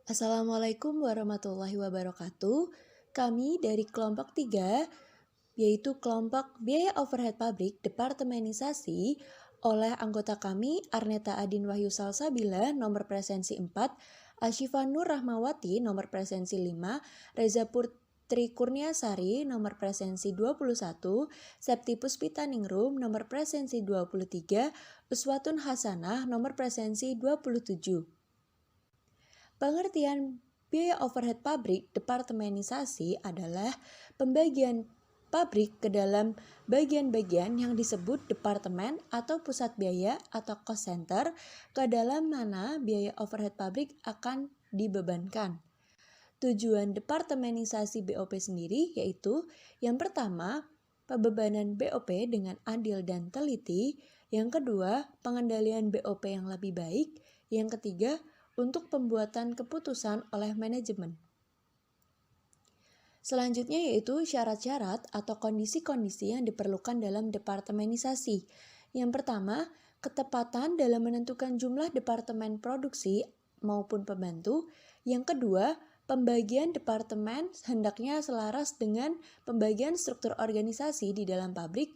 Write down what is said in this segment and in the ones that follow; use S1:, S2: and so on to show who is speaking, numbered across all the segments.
S1: Assalamualaikum warahmatullahi wabarakatuh. Kami dari kelompok 3, yaitu kelompok biaya overhead pabrik departemenisasi oleh anggota kami Arneta Adin Wahyu Salsabila nomor presensi 4, Asyifa Nur Rahmawati nomor presensi 5, Reza Putri Kurniasari nomor presensi 21, Septi Puspita Ningrum nomor presensi 23, Uswatun Hasanah nomor presensi 27. Pengertian biaya overhead pabrik departemenisasi adalah pembagian pabrik ke dalam bagian-bagian yang disebut departemen atau pusat biaya atau cost center ke dalam mana biaya overhead pabrik akan dibebankan. Tujuan departemenisasi BOP sendiri yaitu yang pertama, pembebanan BOP dengan adil dan teliti, yang kedua, pengendalian BOP yang lebih baik, yang ketiga, untuk pembuatan keputusan oleh manajemen. Selanjutnya yaitu syarat-syarat atau kondisi-kondisi yang diperlukan dalam departemenisasi. Yang pertama, ketepatan dalam menentukan jumlah departemen produksi maupun pembantu. Yang kedua, pembagian departemen hendaknya selaras dengan pembagian struktur organisasi di dalam pabrik.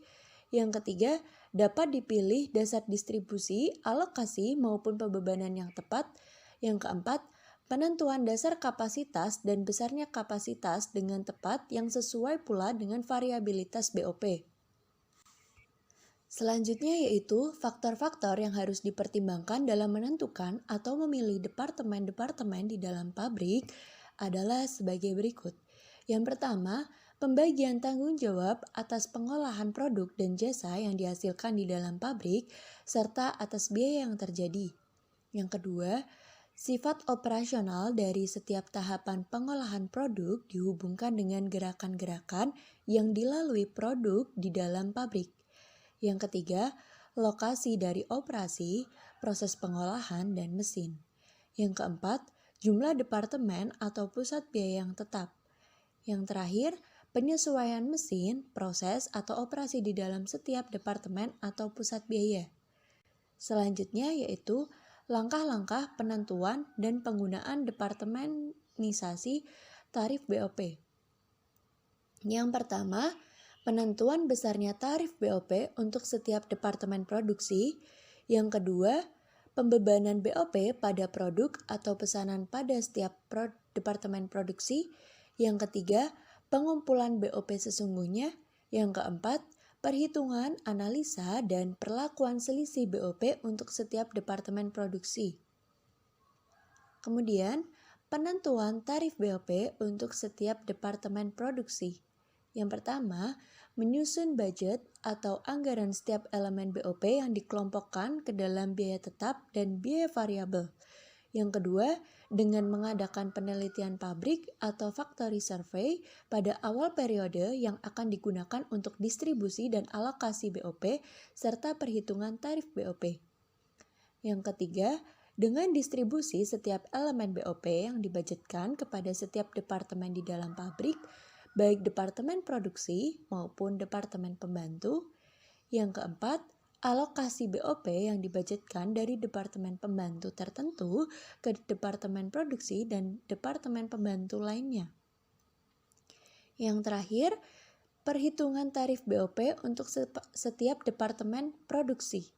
S1: Yang ketiga, dapat dipilih dasar distribusi, alokasi maupun pembebanan yang tepat. Yang keempat, penentuan dasar kapasitas dan besarnya kapasitas dengan tepat yang sesuai pula dengan variabilitas BOP. Selanjutnya yaitu faktor-faktor yang harus dipertimbangkan dalam menentukan atau memilih departemen-departemen di dalam pabrik adalah sebagai berikut. Yang pertama, pembagian tanggung jawab atas pengolahan produk dan jasa yang dihasilkan di dalam pabrik serta atas biaya yang terjadi. Yang kedua, sifat operasional dari setiap tahapan pengolahan produk dihubungkan dengan gerakan-gerakan yang dilalui produk di dalam pabrik. Yang ketiga, lokasi dari operasi, proses pengolahan, dan mesin. Yang keempat, jumlah departemen atau pusat biaya yang tetap. Yang terakhir, penyesuaian mesin, proses, atau operasi di dalam setiap departemen atau pusat biaya. Selanjutnya yaitu langkah-langkah penentuan dan penggunaan departemenisasi tarif BOP. Yang pertama, penentuan besarnya tarif BOP untuk setiap departemen produksi. Yang kedua, pembebanan BOP pada produk atau pesanan pada setiap departemen produksi. Yang ketiga, pengumpulan BOP sesungguhnya. Yang keempat, perhitungan, analisa, dan perlakuan selisih BOP untuk setiap departemen produksi. Kemudian, penentuan tarif BOP untuk setiap departemen produksi. Yang pertama, menyusun budget atau anggaran setiap elemen BOP yang dikelompokkan ke dalam biaya tetap dan biaya variabel. Yang kedua, dengan mengadakan penelitian pabrik atau factory survey pada awal periode yang akan digunakan untuk distribusi dan alokasi BOP serta perhitungan tarif BOP. Yang ketiga, dengan distribusi setiap elemen BOP yang dibudgetkan kepada setiap departemen di dalam pabrik, baik departemen produksi maupun departemen pembantu. Yang keempat, alokasi BOP yang dibudgetkan dari departemen pembantu tertentu ke departemen produksi dan departemen pembantu lainnya. Yang terakhir, perhitungan tarif BOP untuk setiap departemen produksi.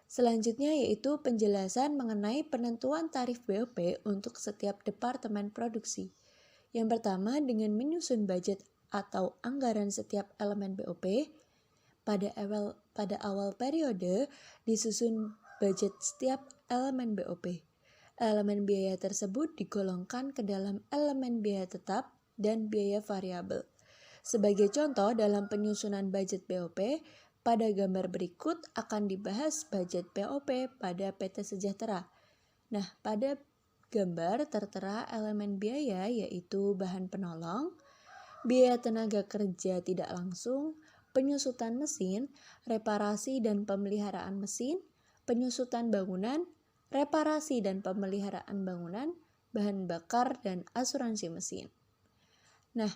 S1: Selanjutnya yaitu penjelasan mengenai penentuan tarif BOP untuk setiap departemen produksi. Yang pertama, dengan menyusun budget atau anggaran setiap elemen BOP. Pada awal periode disusun budget setiap elemen BOP. Elemen biaya tersebut digolongkan ke dalam elemen biaya tetap dan biaya variabel. Sebagai contoh dalam penyusunan budget BOP, pada gambar berikut akan dibahas budget BOP pada PT Sejahtera. Nah, pada gambar tertera elemen biaya yaitu bahan penolong, biaya tenaga kerja tidak langsung, penyusutan mesin, reparasi dan pemeliharaan mesin, penyusutan bangunan, reparasi dan pemeliharaan bangunan, bahan bakar, dan asuransi mesin. Nah,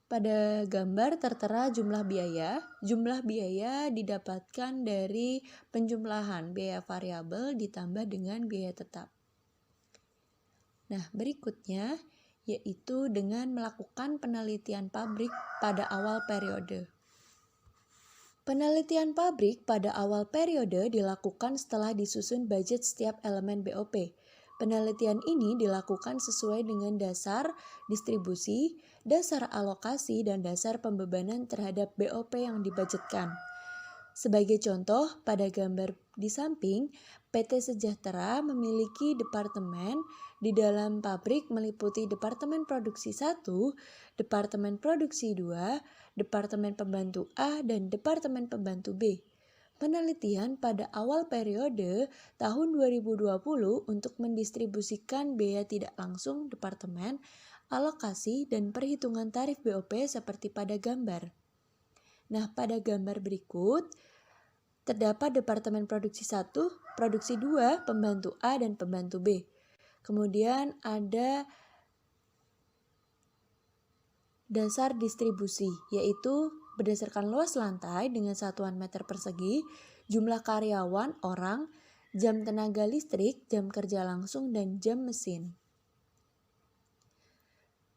S1: pada gambar tertera jumlah biaya. Jumlah biaya didapatkan dari penjumlahan biaya variabel ditambah dengan biaya tetap. Nah, berikutnya yaitu dengan melakukan penelitian pabrik pada awal periode. Penelitian pabrik pada awal periode dilakukan setelah disusun budget setiap elemen BOP. Penelitian ini dilakukan sesuai dengan dasar distribusi, dasar alokasi, dan dasar pembebanan terhadap BOP yang dibudgetkan. Sebagai contoh, pada gambar di samping, PT Sejahtera memiliki departemen di dalam pabrik meliputi Departemen Produksi 1, Departemen Produksi 2, Departemen Pembantu A, dan Departemen Pembantu B. Penelitian pada awal periode tahun 2020 untuk mendistribusikan biaya tidak langsung departemen, alokasi, dan perhitungan tarif BOP seperti pada gambar. Nah, pada gambar berikut, terdapat Departemen Produksi 1, Produksi 2, Pembantu A, dan Pembantu B. Kemudian ada dasar distribusi, yaitu berdasarkan luas lantai dengan satuan meter persegi, jumlah karyawan orang, jam tenaga listrik, jam kerja langsung, dan jam mesin.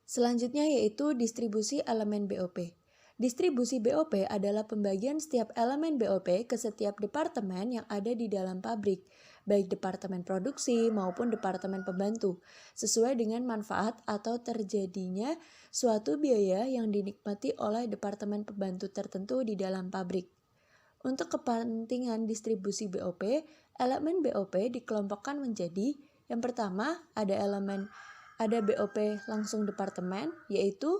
S1: Selanjutnya yaitu distribusi elemen BOP. Distribusi BOP adalah pembagian setiap elemen BOP ke setiap departemen yang ada di dalam pabrik, baik departemen produksi maupun departemen pembantu, sesuai dengan manfaat atau terjadinya suatu biaya yang dinikmati oleh departemen pembantu tertentu di dalam pabrik. Untuk kepentingan distribusi BOP, elemen BOP dikelompokkan menjadi yang pertama ada BOP langsung departemen, yaitu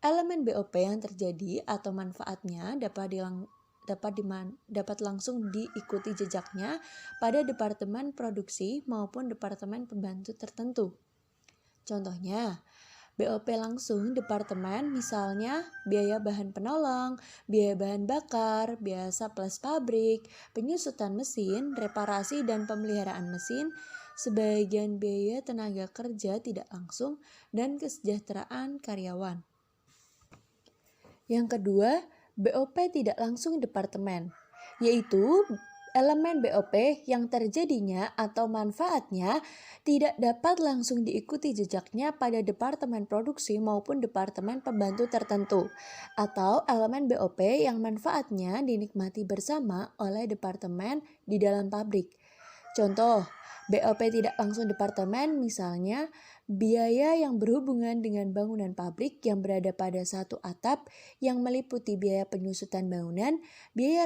S1: elemen BOP yang terjadi atau manfaatnya dapat langsung diikuti jejaknya pada departemen produksi maupun departemen pembantu tertentu. Contohnya, BOP langsung departemen misalnya biaya bahan penolong, biaya bahan bakar, biaya plus pabrik, penyusutan mesin, reparasi dan pemeliharaan mesin, sebagian biaya tenaga kerja tidak langsung, dan kesejahteraan karyawan. Yang kedua, BOP tidak langsung departemen, yaitu elemen BOP yang terjadinya atau manfaatnya tidak dapat langsung diikuti jejaknya pada departemen produksi maupun departemen pembantu tertentu, atau elemen BOP yang manfaatnya dinikmati bersama oleh departemen di dalam pabrik. Contoh, BOP tidak langsung departemen misalnya biaya yang berhubungan dengan bangunan pabrik yang berada pada satu atap yang meliputi biaya penyusutan bangunan, biaya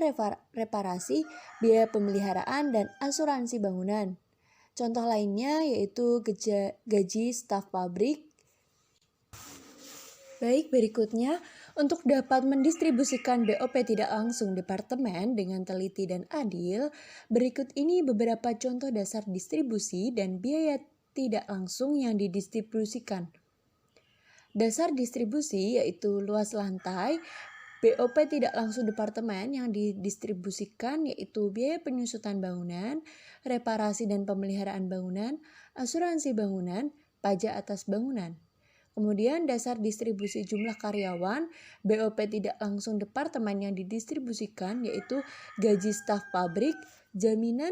S1: reparasi, biaya pemeliharaan, dan asuransi bangunan. Contoh lainnya yaitu gaji staf pabrik. Baik, berikutnya untuk dapat mendistribusikan BOP tidak langsung departemen dengan teliti dan adil, berikut ini beberapa contoh dasar distribusi dan biaya tidak langsung yang didistribusikan. Dasar distribusi yaitu luas lantai, BOP tidak langsung departemen yang didistribusikan yaitu biaya penyusutan bangunan, reparasi dan pemeliharaan bangunan, asuransi bangunan, pajak atas bangunan. Kemudian dasar distribusi jumlah karyawan, BOP tidak langsung departemen yang didistribusikan yaitu gaji staf pabrik, jaminan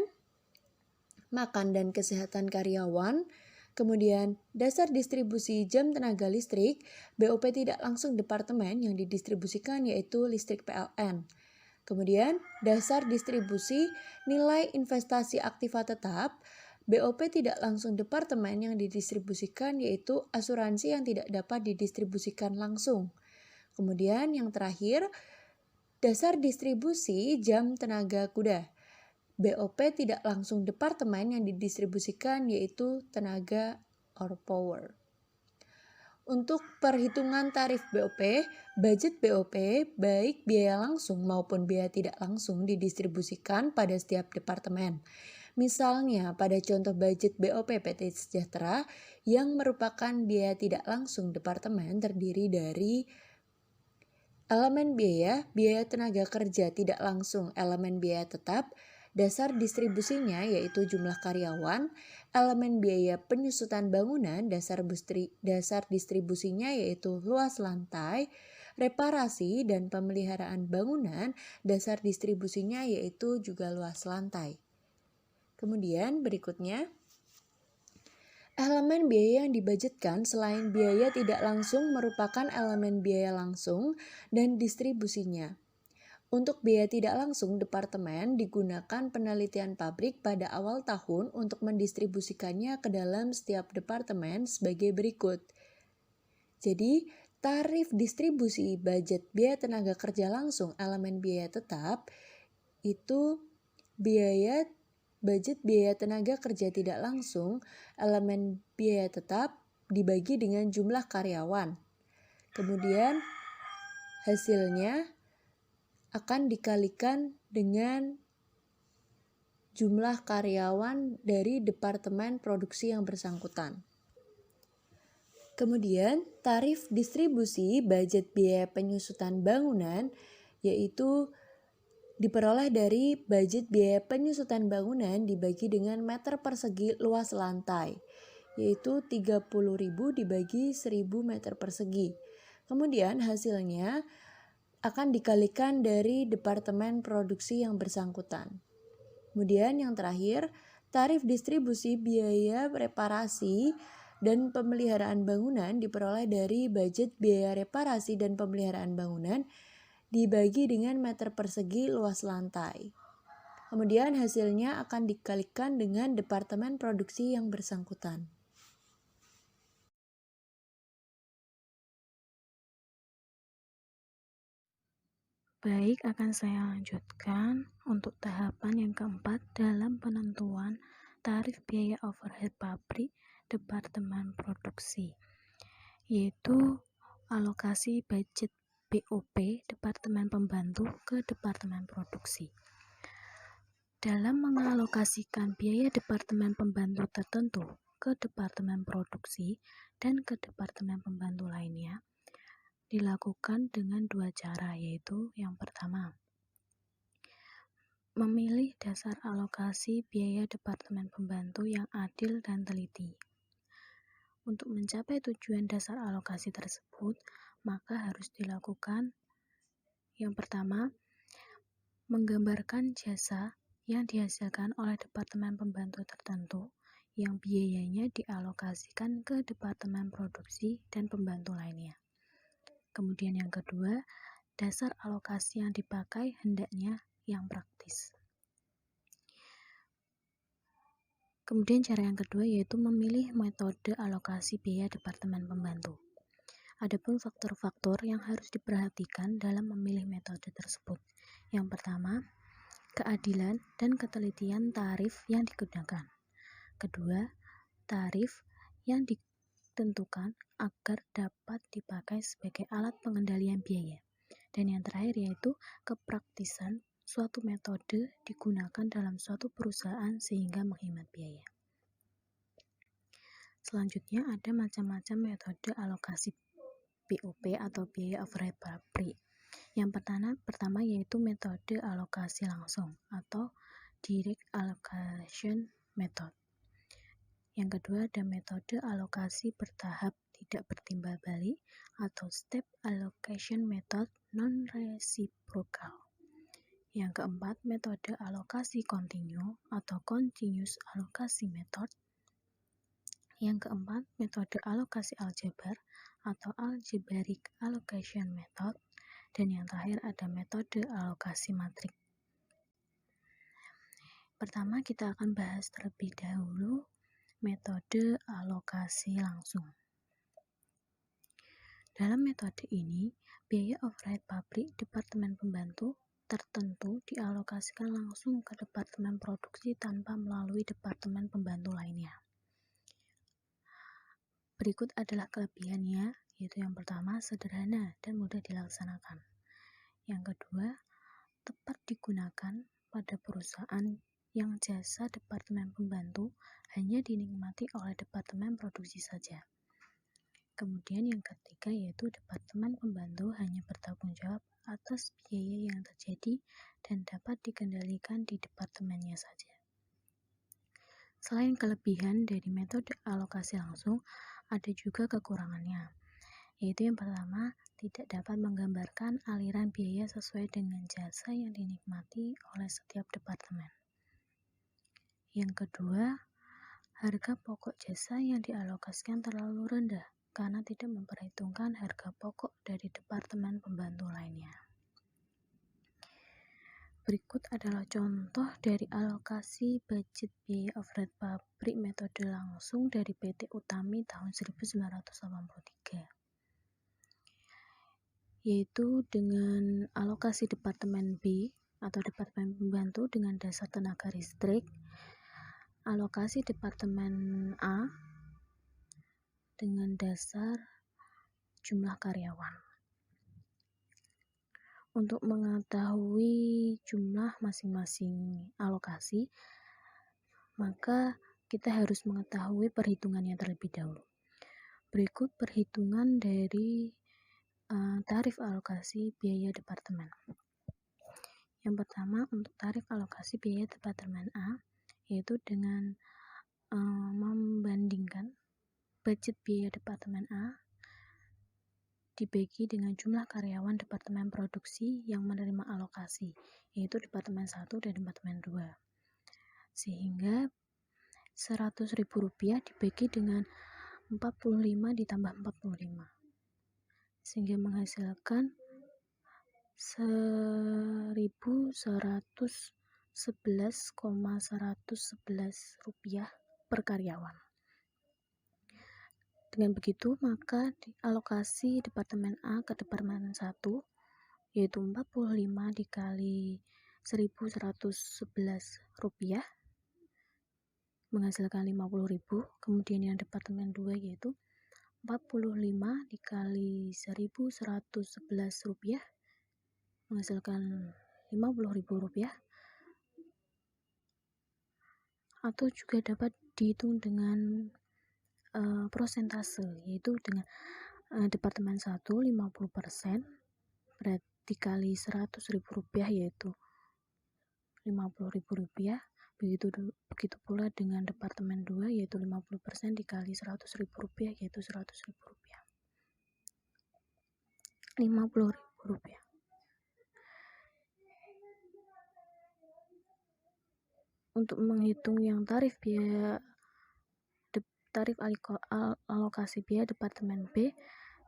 S1: makan dan kesehatan karyawan. Kemudian dasar distribusi jam tenaga listrik, BOP tidak langsung departemen yang didistribusikan yaitu listrik PLN. Kemudian dasar distribusi nilai investasi aktiva tetap, BOP tidak langsung departemen yang didistribusikan yaitu asuransi yang tidak dapat didistribusikan langsung. Kemudian yang terakhir, dasar distribusi jam tenaga kuda. BOP tidak langsung departemen yang didistribusikan yaitu tenaga or power. Untuk perhitungan tarif BOP, budget BOP baik biaya langsung maupun biaya tidak langsung didistribusikan pada setiap departemen. Misalnya pada contoh budget BOP PT Sejahtera yang merupakan biaya tidak langsung departemen terdiri dari elemen biaya tenaga kerja tidak langsung, elemen biaya tetap, dasar distribusinya yaitu jumlah karyawan, elemen biaya penyusutan bangunan, dasar distribusinya yaitu luas lantai, reparasi dan pemeliharaan bangunan, dasar distribusinya yaitu juga luas lantai. Kemudian berikutnya, Elemen biaya yang dibudgetkan selain biaya tidak langsung merupakan elemen biaya langsung dan distribusinya. Untuk biaya tidak langsung, departemen digunakan penelitian pabrik pada awal tahun untuk mendistribusikannya ke dalam setiap departemen sebagai berikut. Jadi, tarif distribusi budget biaya tenaga kerja langsung elemen biaya tetap itu budget biaya tenaga kerja tidak langsung elemen biaya tetap dibagi dengan jumlah karyawan. Kemudian hasilnya akan dikalikan dengan jumlah karyawan dari departemen produksi yang bersangkutan. Kemudian tarif distribusi budget biaya penyusutan bangunan yaitu diperoleh dari budget biaya penyusutan bangunan dibagi dengan meter persegi luas lantai, yaitu 30.000 dibagi 1.000 meter persegi. Kemudian hasilnya akan dikalikan dari departemen produksi yang bersangkutan. Kemudian yang terakhir, tarif distribusi biaya reparasi dan pemeliharaan bangunan diperoleh dari budget biaya reparasi dan pemeliharaan bangunan dibagi dengan meter persegi luas lantai. Kemudian hasilnya akan dikalikan dengan departemen produksi yang bersangkutan.
S2: Baik, akan saya lanjutkan untuk tahapan yang keempat dalam penentuan tarif biaya overhead pabrik Departemen Produksi, yaitu alokasi budget BOP Departemen Pembantu ke Departemen Produksi. Dalam mengalokasikan biaya Departemen Pembantu tertentu ke Departemen Produksi dan ke Departemen Pembantu lainnya, dilakukan dengan dua cara, yaitu yang pertama, memilih dasar alokasi biaya Departemen Pembantu yang adil dan teliti. Untuk mencapai tujuan dasar alokasi tersebut, maka harus dilakukan yang pertama, menggambarkan jasa yang dihasilkan oleh Departemen Pembantu tertentu yang biayanya dialokasikan ke Departemen Produksi dan Pembantu lainnya. Kemudian yang kedua, dasar alokasi yang dipakai hendaknya yang praktis. Kemudian cara yang kedua yaitu memilih metode alokasi biaya Departemen Pembantu. Adapun faktor-faktor yang harus diperhatikan dalam memilih metode tersebut. Yang pertama, keadilan dan ketelitian tarif yang digunakan. Kedua, tarif yang ditentukan agar dapat dipakai sebagai alat pengendalian biaya. Dan yang terakhir yaitu kepraktisan suatu metode digunakan dalam suatu perusahaan sehingga menghemat biaya. Selanjutnya ada macam-macam metode alokasi BOP atau biaya overhead pabrik. Yang pertama yaitu metode alokasi langsung atau direct allocation method. Yang kedua ada metode alokasi bertahap tidak bertimbal balik atau step allocation method non-reciprocal. Yang keempat, metode alokasi kontinu atau continuous alokasi method. Yang keempat, metode alokasi aljabar atau algebraic allocation method. Dan yang terakhir ada metode alokasi matrik. Pertama, kita akan bahas terlebih dahulu metode alokasi langsung. Dalam metode ini, biaya overhead pabrik Departemen Pembantu tertentu dialokasikan langsung ke Departemen Produksi tanpa melalui Departemen Pembantu lainnya. Berikut adalah kelebihannya, yaitu yang pertama, sederhana dan mudah dilaksanakan. Yang kedua, tepat digunakan pada perusahaan yang jasa Departemen Pembantu hanya dinikmati oleh Departemen Produksi saja. Kemudian yang ketiga yaitu Departemen Pembantu hanya bertanggung jawab atas biaya yang terjadi dan dapat dikendalikan di departemennya saja. Selain kelebihan dari metode alokasi langsung, ada juga kekurangannya, yaitu yang pertama, tidak dapat menggambarkan aliran biaya sesuai dengan jasa yang dinikmati oleh setiap departemen. Yang kedua, Harga pokok jasa yang dialokasikan terlalu rendah karena tidak memperhitungkan harga pokok dari departemen pembantu lainnya. Berikut adalah contoh dari alokasi budget biaya overhead pabrik metode langsung dari PT Utami tahun 1983, yaitu dengan alokasi Departemen B atau Departemen Pembantu dengan dasar tenaga listrik, alokasi Departemen A dengan dasar jumlah karyawan. Untuk mengetahui jumlah masing-masing alokasi, maka kita harus mengetahui perhitungannya terlebih dahulu. Berikut perhitungan dari tarif alokasi biaya departemen. Yang pertama, untuk tarif alokasi biaya departemen A, yaitu dengan membandingkan budget biaya departemen A dibagi dengan jumlah karyawan departemen produksi yang menerima alokasi, yaitu departemen 1 dan departemen 2. Sehingga Rp100.000 dibagi dengan 45 ditambah 45. Sehingga menghasilkan Rp1.111,111 per karyawan. Dengan begitu, maka alokasi Departemen A ke Departemen 1 yaitu 45 dikali Rp1.111 menghasilkan Rp50.000. Kemudian yang Departemen 2 yaitu 45 dikali Rp1.111 menghasilkan Rp50.000, atau juga dapat dihitung dengan prosentase, yaitu dengan Departemen 1 50%, berarti kali Rp100.000 yaitu Rp50.000. Begitu pula dengan Departemen 2 yaitu 50% dikali Rp100.000 yaitu Rp100.000. Rp50.000. Untuk menghitung yang tarif alokasi biaya Departemen B,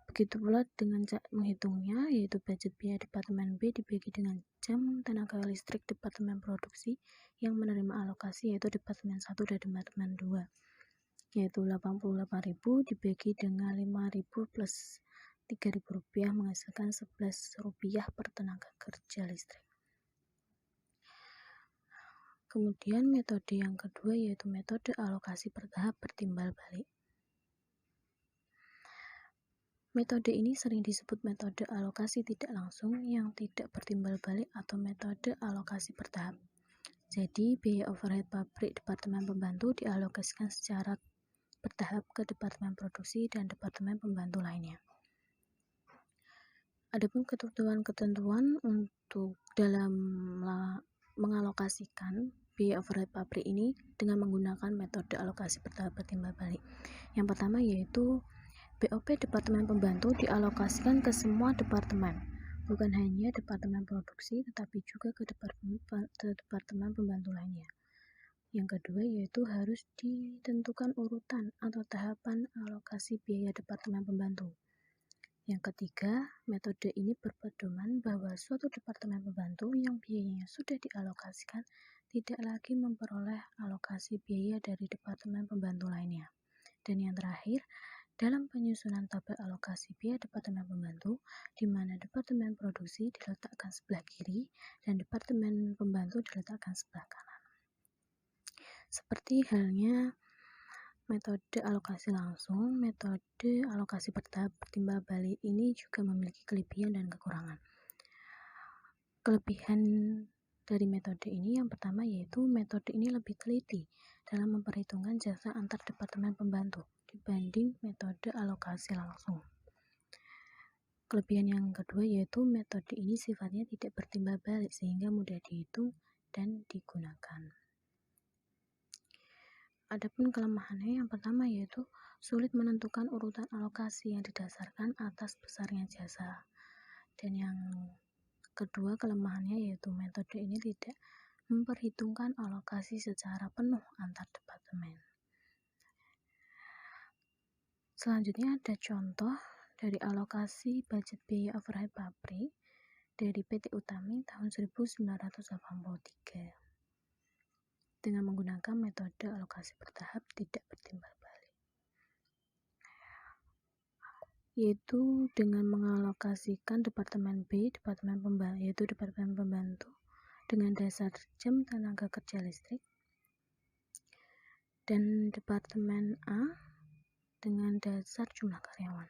S2: begitu pula dengan menghitungnya, yaitu budget biaya Departemen B dibagi dengan jam tenaga listrik Departemen Produksi yang menerima alokasi, yaitu Departemen 1 dan Departemen 2, yaitu Rp88.000 dibagi dengan Rp5.000 plus Rp3.000 menghasilkan Rp11 per tenaga kerja listrik. Kemudian metode yang kedua yaitu metode alokasi bertahap bertimbal balik. Metode ini sering disebut metode alokasi tidak langsung yang tidak bertimbal balik atau metode alokasi bertahap. Jadi, biaya overhead pabrik Departemen Pembantu dialokasikan secara bertahap ke Departemen Produksi dan Departemen Pembantu lainnya. Adapun ketentuan-ketentuan untuk dalam mengalokasikan biaya overhead pabrik ini dengan menggunakan metode alokasi bertahap bertimbal balik. Yang pertama yaitu BOP Departemen Pembantu dialokasikan ke semua departemen, bukan hanya Departemen Produksi tetapi juga ke departemen pembantu lainnya. Yang kedua yaitu harus ditentukan urutan atau tahapan alokasi biaya Departemen Pembantu. Yang ketiga, metode ini berpedoman bahwa suatu departemen pembantu yang biayanya sudah dialokasikan tidak lagi memperoleh alokasi biaya dari departemen pembantu lainnya. Dan yang terakhir, dalam penyusunan tabel alokasi biaya departemen pembantu, di mana departemen produksi diletakkan sebelah kiri dan departemen pembantu diletakkan sebelah kanan. Seperti halnya metode alokasi langsung, metode alokasi bertahap bertimbal balik ini juga memiliki kelebihan dan kekurangan. Kelebihan dari metode ini yang pertama yaitu metode ini lebih teliti dalam memperhitungkan jasa antar departemen pembantu dibanding metode alokasi langsung. Kelebihan yang kedua yaitu metode ini sifatnya tidak bertimbal balik sehingga mudah dihitung dan digunakan. Adapun kelemahannya yang pertama yaitu sulit menentukan urutan alokasi yang didasarkan atas besarnya jasa. Dan yang kedua kelemahannya yaitu metode ini tidak memperhitungkan alokasi secara penuh antar departemen. Selanjutnya ada contoh dari alokasi budget biaya overhead pabrik dari PT Utami tahun 1983 dengan menggunakan metode alokasi bertahap tidak bertimbal balik, yaitu dengan mengalokasikan Departemen B, Departemen Pembantu dengan dasar jam tenaga kerja listrik, dan Departemen A dengan dasar jumlah karyawan.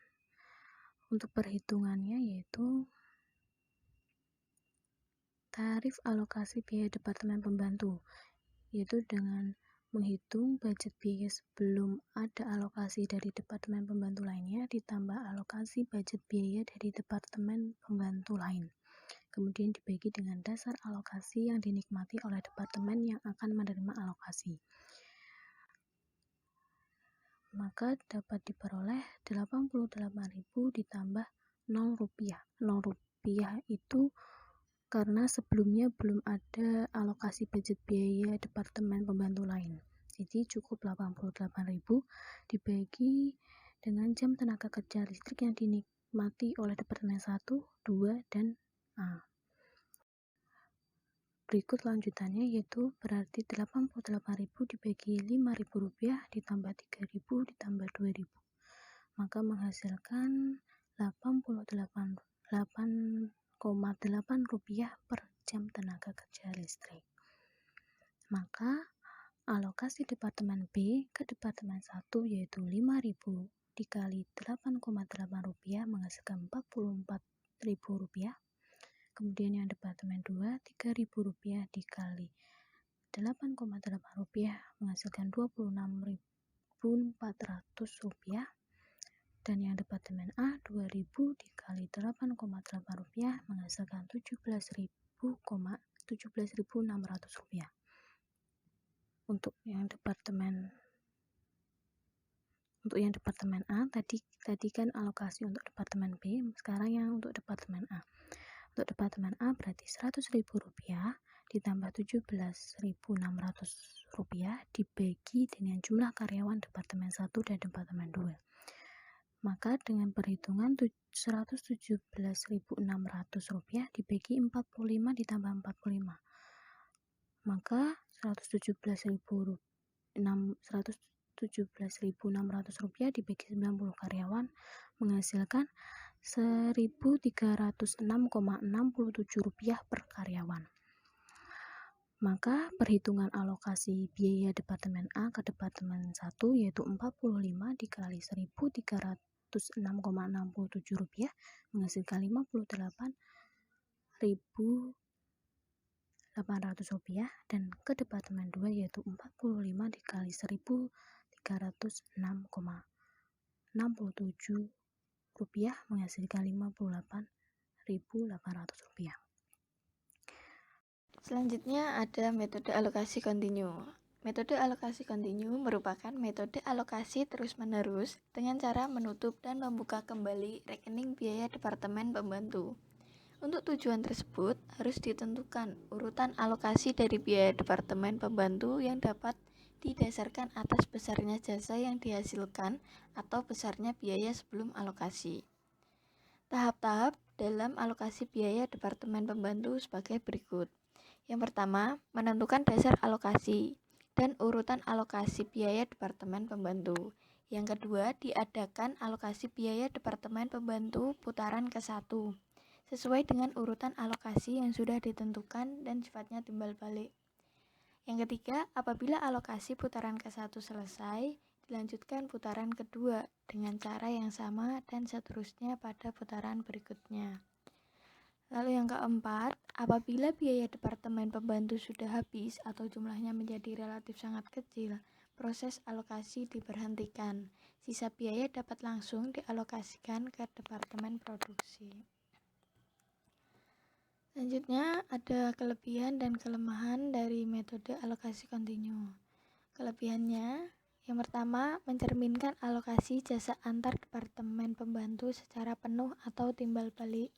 S2: Untuk perhitungannya yaitu tarif alokasi biaya Departemen Pembantu, yaitu dengan menghitung budget biaya sebelum ada alokasi dari Departemen Pembantu lainnya ditambah alokasi budget biaya dari Departemen Pembantu lain. Kemudian dibagi dengan dasar alokasi yang dinikmati oleh departemen yang akan menerima alokasi. Maka dapat diperoleh 88.000 ditambah 0 rupiah. 0 rupiah itu karena sebelumnya belum ada alokasi budget biaya Departemen Pembantu lain. Jadi cukup 88.000 dibagi dengan jam tenaga kerja listrik yang dinikmati oleh Departemen 1, 2, dan A. Berikut lanjutannya yaitu berarti 88.000 dibagi 5.000 rupiah ditambah 3.000 ditambah 2.000. Maka menghasilkan 8,8 rupiah per jam tenaga kerja listrik. Maka alokasi Departemen B ke Departemen 1 yaitu 5.000 dikali 8,8 rupiah menghasilkan 44.000 rupiah. Kemudian yang Departemen 2 3.000 rupiah dikali 8,8 rupiah menghasilkan 26.400 rupiah. Dan yang Departemen A 2.000 dikali 8,8 rupiah menghasilkan 17.600 rupiah. Untuk yang Departemen A tadi kan alokasi untuk Departemen B, sekarang yang untuk Departemen A. Untuk Departemen A berarti 100.000 rupiah ditambah 17.600 rupiah dibagi dengan jumlah karyawan Departemen 1 dan Departemen 2. Maka dengan perhitungan 117.600 rupiah dibagi 45 ditambah 45. Maka 117.600 rupiah dibagi 90 karyawan menghasilkan 1.306,67 rupiah per karyawan. Maka perhitungan alokasi biaya Departemen A ke Departemen 1 yaitu 45 dikali 1.306,67 rupiah menghasilkan 58.800 rupiah, dan ke Departemen 2 yaitu 45 dikali 1.306,67 rupiah menghasilkan 58.800 rupiah.
S1: Selanjutnya ada metode alokasi kontinu. Metode alokasi kontinu merupakan metode alokasi terus-menerus dengan cara menutup dan membuka kembali rekening biaya Departemen Pembantu. Untuk tujuan tersebut harus ditentukan urutan alokasi dari biaya Departemen Pembantu yang dapat didasarkan atas besarnya jasa yang dihasilkan atau besarnya biaya sebelum alokasi. Tahap-tahap dalam alokasi biaya Departemen Pembantu sebagai berikut. Yang pertama, menentukan dasar alokasi dan urutan alokasi biaya Departemen Pembantu. Yang kedua, diadakan alokasi biaya Departemen Pembantu putaran ke-1 sesuai dengan urutan alokasi yang sudah ditentukan dan sifatnya timbal balik. Yang ketiga, apabila alokasi putaran ke-1 selesai, dilanjutkan putaran kedua dengan cara yang sama dan seterusnya pada putaran berikutnya. Lalu yang keempat, apabila biaya Departemen Pembantu sudah habis atau jumlahnya menjadi relatif sangat kecil, proses alokasi diberhentikan. Sisa biaya dapat langsung dialokasikan ke Departemen Produksi. Selanjutnya ada kelebihan dan kelemahan dari metode alokasi kontinu. Kelebihannya, yang pertama, mencerminkan alokasi jasa antar Departemen Pembantu secara penuh atau timbal balik.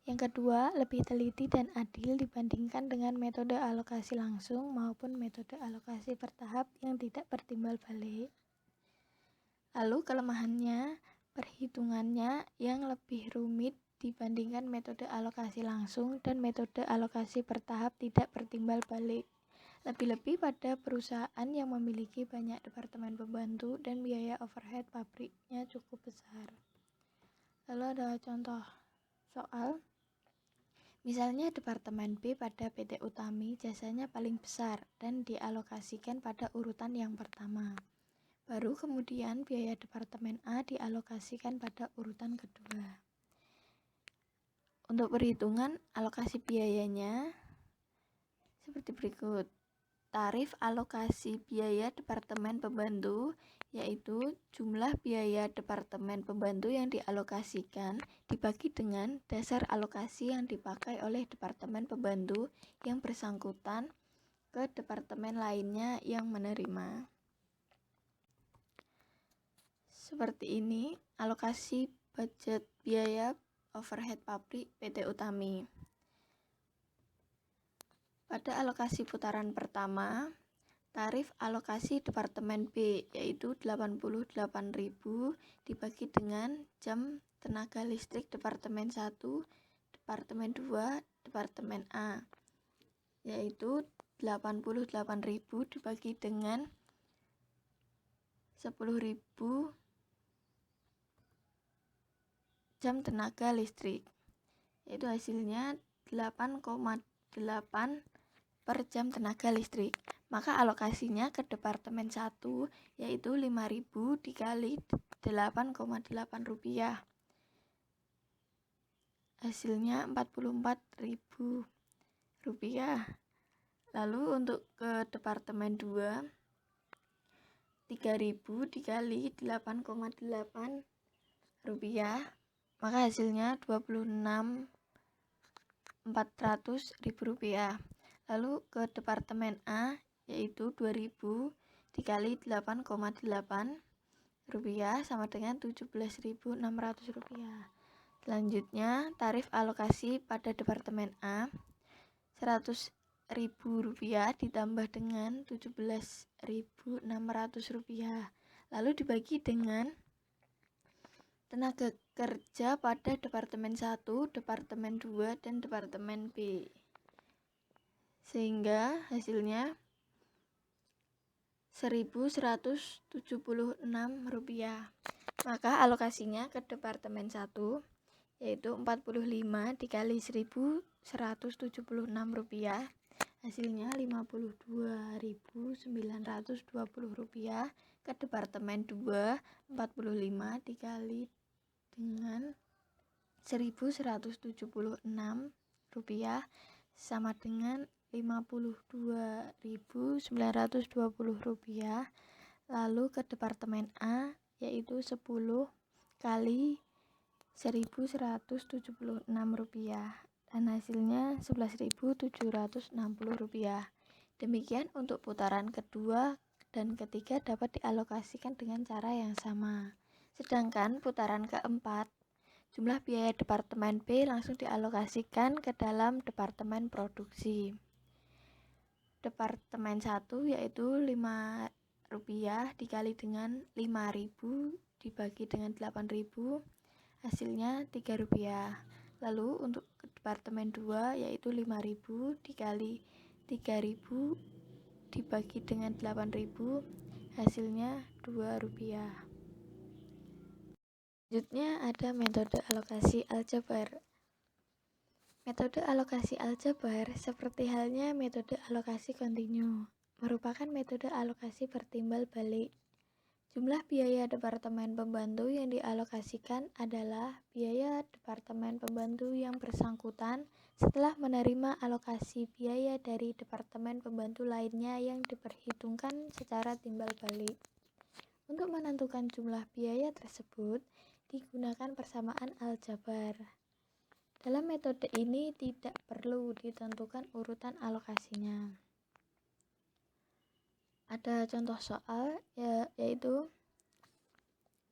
S1: Yang kedua, lebih teliti dan adil dibandingkan dengan metode alokasi langsung maupun metode alokasi bertahap yang tidak bertimbal balik.
S3: Lalu kelemahannya, perhitungannya yang lebih rumit dibandingkan metode alokasi langsung dan metode alokasi bertahap tidak bertimbal balik. Lebih-lebih pada perusahaan yang memiliki banyak departemen pembantu dan biaya overhead pabriknya cukup besar. Lalu ada contoh soal. Misalnya Departemen B pada PT Utami jasanya paling besar dan dialokasikan pada urutan yang pertama. Baru kemudian biaya Departemen A dialokasikan pada urutan kedua. Untuk perhitungan alokasi biayanya seperti berikut. Tarif alokasi biaya Departemen Pembantu yaitu jumlah biaya Departemen Pembantu yang dialokasikan dibagi dengan dasar alokasi yang dipakai oleh Departemen Pembantu yang bersangkutan ke departemen lainnya yang menerima. Seperti ini alokasi budget biaya overhead pabrik PT Utami. Pada alokasi putaran pertama, tarif alokasi Departemen B yaitu 88.000 dibagi dengan jam tenaga listrik Departemen 1, Departemen 2, Departemen A yaitu 88.000 dibagi dengan 10.000 jam tenaga listrik, yaitu hasilnya 8,8 per jam tenaga listrik. Maka alokasinya ke Departemen 1 yaitu 5.000 dikali 8,8 rupiah. Hasilnya 44.000 rupiah. Lalu untuk ke Departemen 2 3.000 dikali 8,8 rupiah. Maka hasilnya 26.400.000 rupiah. Lalu ke Departemen A yaitu 2.000 dikali 8,8 rupiah sama dengan 17.600 rupiah. Selanjutnya tarif alokasi pada Departemen A 100.000 rupiah ditambah dengan 17.600 rupiah. Lalu dibagi dengan tenaga kerja pada Departemen 1, Departemen 2, dan Departemen B. Sehingga hasilnya 1.176 rupiah. Maka alokasinya ke Departemen 1 yaitu 45 dikali 1.176 rupiah. Hasilnya 52.920 rupiah. Ke Departemen 2 45 dikali dengan 1.176 rupiah sama dengan 52.920 rupiah. Lalu ke Departemen A yaitu 10 kali 1.176 rupiah dan hasilnya 11.760 rupiah. Demikian untuk putaran kedua dan ketiga dapat dialokasikan dengan cara yang sama. Sedangkan putaran keempat, jumlah biaya Departemen B langsung dialokasikan ke dalam Departemen Produksi. Departemen 1 yaitu 5 rupiah dikali dengan 5.000 dibagi dengan 8.000, hasilnya 3 rupiah. Lalu untuk Departemen 2 yaitu 5.000 dikali 3.000 dibagi dengan 8.000, hasilnya 2 rupiah. Selanjutnya ada metode alokasi aljabar. Metode alokasi aljabar seperti halnya metode alokasi kontinu, merupakan metode alokasi bertimbal balik. Jumlah biaya Departemen Pembantu yang dialokasikan adalah biaya Departemen Pembantu yang bersangkutan setelah menerima alokasi biaya dari Departemen Pembantu lainnya yang diperhitungkan secara timbal balik. Untuk menentukan jumlah biaya tersebut, digunakan persamaan aljabar. Dalam metode ini tidak perlu ditentukan urutan alokasinya. Ada contoh soal yaitu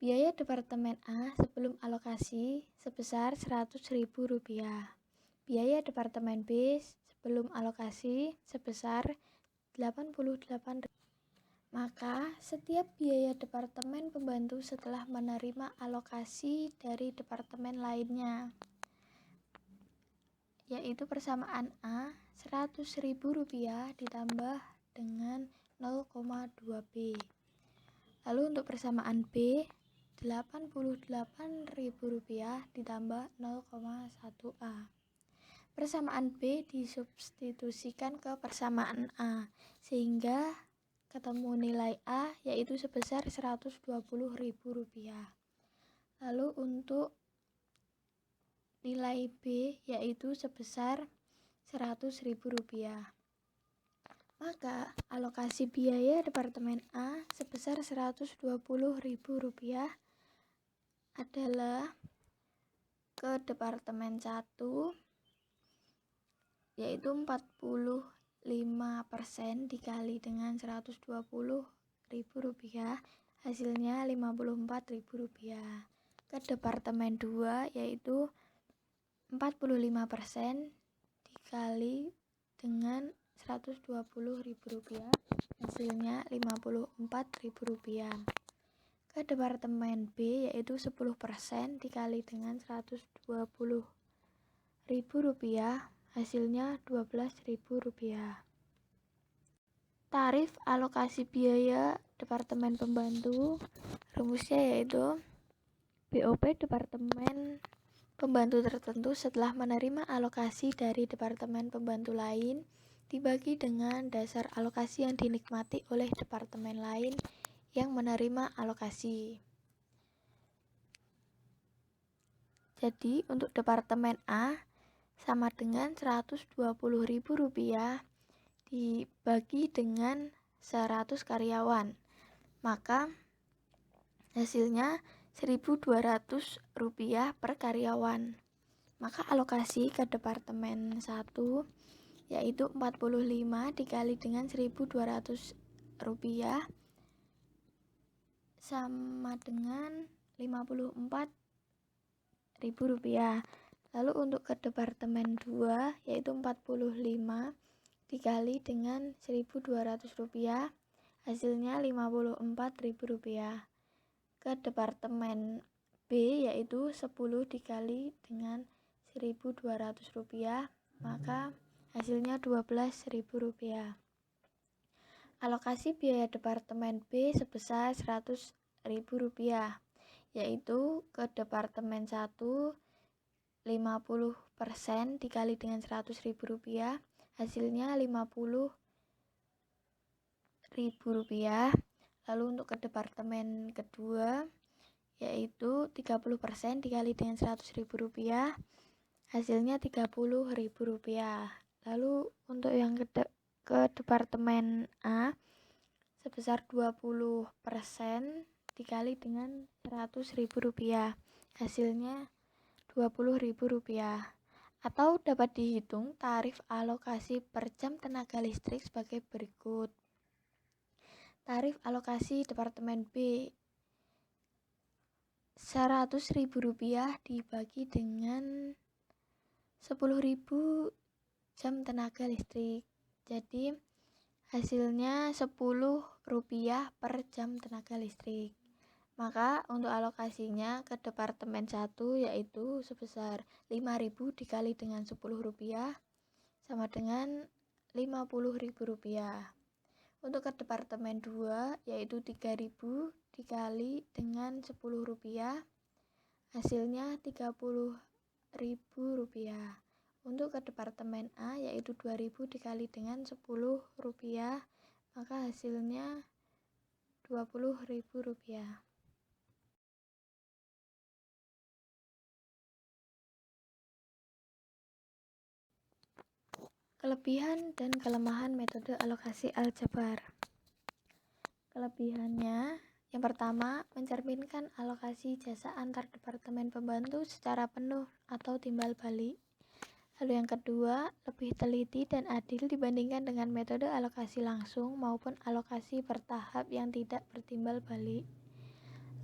S3: biaya Departemen A sebelum alokasi sebesar 100.000 rupiah. Biaya Departemen B sebelum alokasi sebesar 88.000. Maka, setiap biaya departemen pembantu setelah menerima alokasi dari departemen lainnya, yaitu persamaan A, Rp100.000 ditambah dengan 0,2B. Lalu untuk persamaan B, Rp88.000 ditambah 0,1A. Persamaan B disubstitusikan ke persamaan A, sehingga ketemu nilai A yaitu sebesar Rp120.000. Lalu untuk nilai B yaitu sebesar Rp100.000. Maka alokasi biaya Departemen A sebesar Rp120.000 adalah ke Departemen 1 yaitu 45% dikali dengan Rp120.000 hasilnya Rp54.000. Ke Departemen 2 yaitu 45% dikali dengan Rp120.000 hasilnya Rp54.000. Ke Departemen B yaitu 10% dikali dengan Rp120.000 hasilnya Rp12.000. Tarif alokasi biaya Departemen Pembantu rumusnya yaitu BOP Departemen Pembantu tertentu setelah menerima alokasi dari Departemen Pembantu lain dibagi dengan dasar alokasi yang dinikmati oleh departemen lain yang menerima alokasi. Jadi untuk Departemen A sama dengan Rp120.000 dibagi dengan 100 karyawan. Maka hasilnya Rp1.200 per karyawan. Maka alokasi ke Departemen 1 yaitu 45 dikali dengan Rp1.200 sama dengan Rp54.000. Lalu untuk ke Departemen 2 yaitu 45 dikali dengan Rp1.200 hasilnya Rp54.000. Ke Departemen B yaitu 10 dikali dengan Rp1.200 maka hasilnya Rp12.000. Alokasi biaya Departemen B sebesar Rp100.000 yaitu ke Departemen 1 50% dikali dengan Rp100.000 hasilnya Rp50.000. Lalu untuk ke Departemen kedua yaitu 30% dikali dengan Rp100.000 hasilnya Rp30.000. Lalu untuk yang ke Departemen A sebesar 20% dikali dengan Rp100.000 hasilnya Rp20.000. Atau dapat dihitung tarif alokasi per jam tenaga listrik sebagai berikut. Tarif alokasi Departemen B Rp100.000 dibagi dengan 10.000 jam tenaga listrik. Jadi hasilnya Rp10 per jam tenaga listrik. Maka untuk alokasinya ke Departemen 1 yaitu sebesar Rp5.000 dikali dengan Rp10 sama dengan Rp50.000. Untuk ke Departemen 2 yaitu Rp3.000 dikali dengan Rp10 hasilnya Rp30.000. Untuk ke Departemen A yaitu Rp2.000 dikali dengan Rp10 maka hasilnya Rp20.000. Kelebihan dan kelemahan metode alokasi aljabar. Kelebihannya, yang pertama, mencerminkan alokasi jasa antar departemen pembantu secara penuh atau timbal balik. Lalu yang kedua, lebih teliti dan adil dibandingkan dengan metode alokasi langsung maupun alokasi bertahap yang tidak bertimbal balik.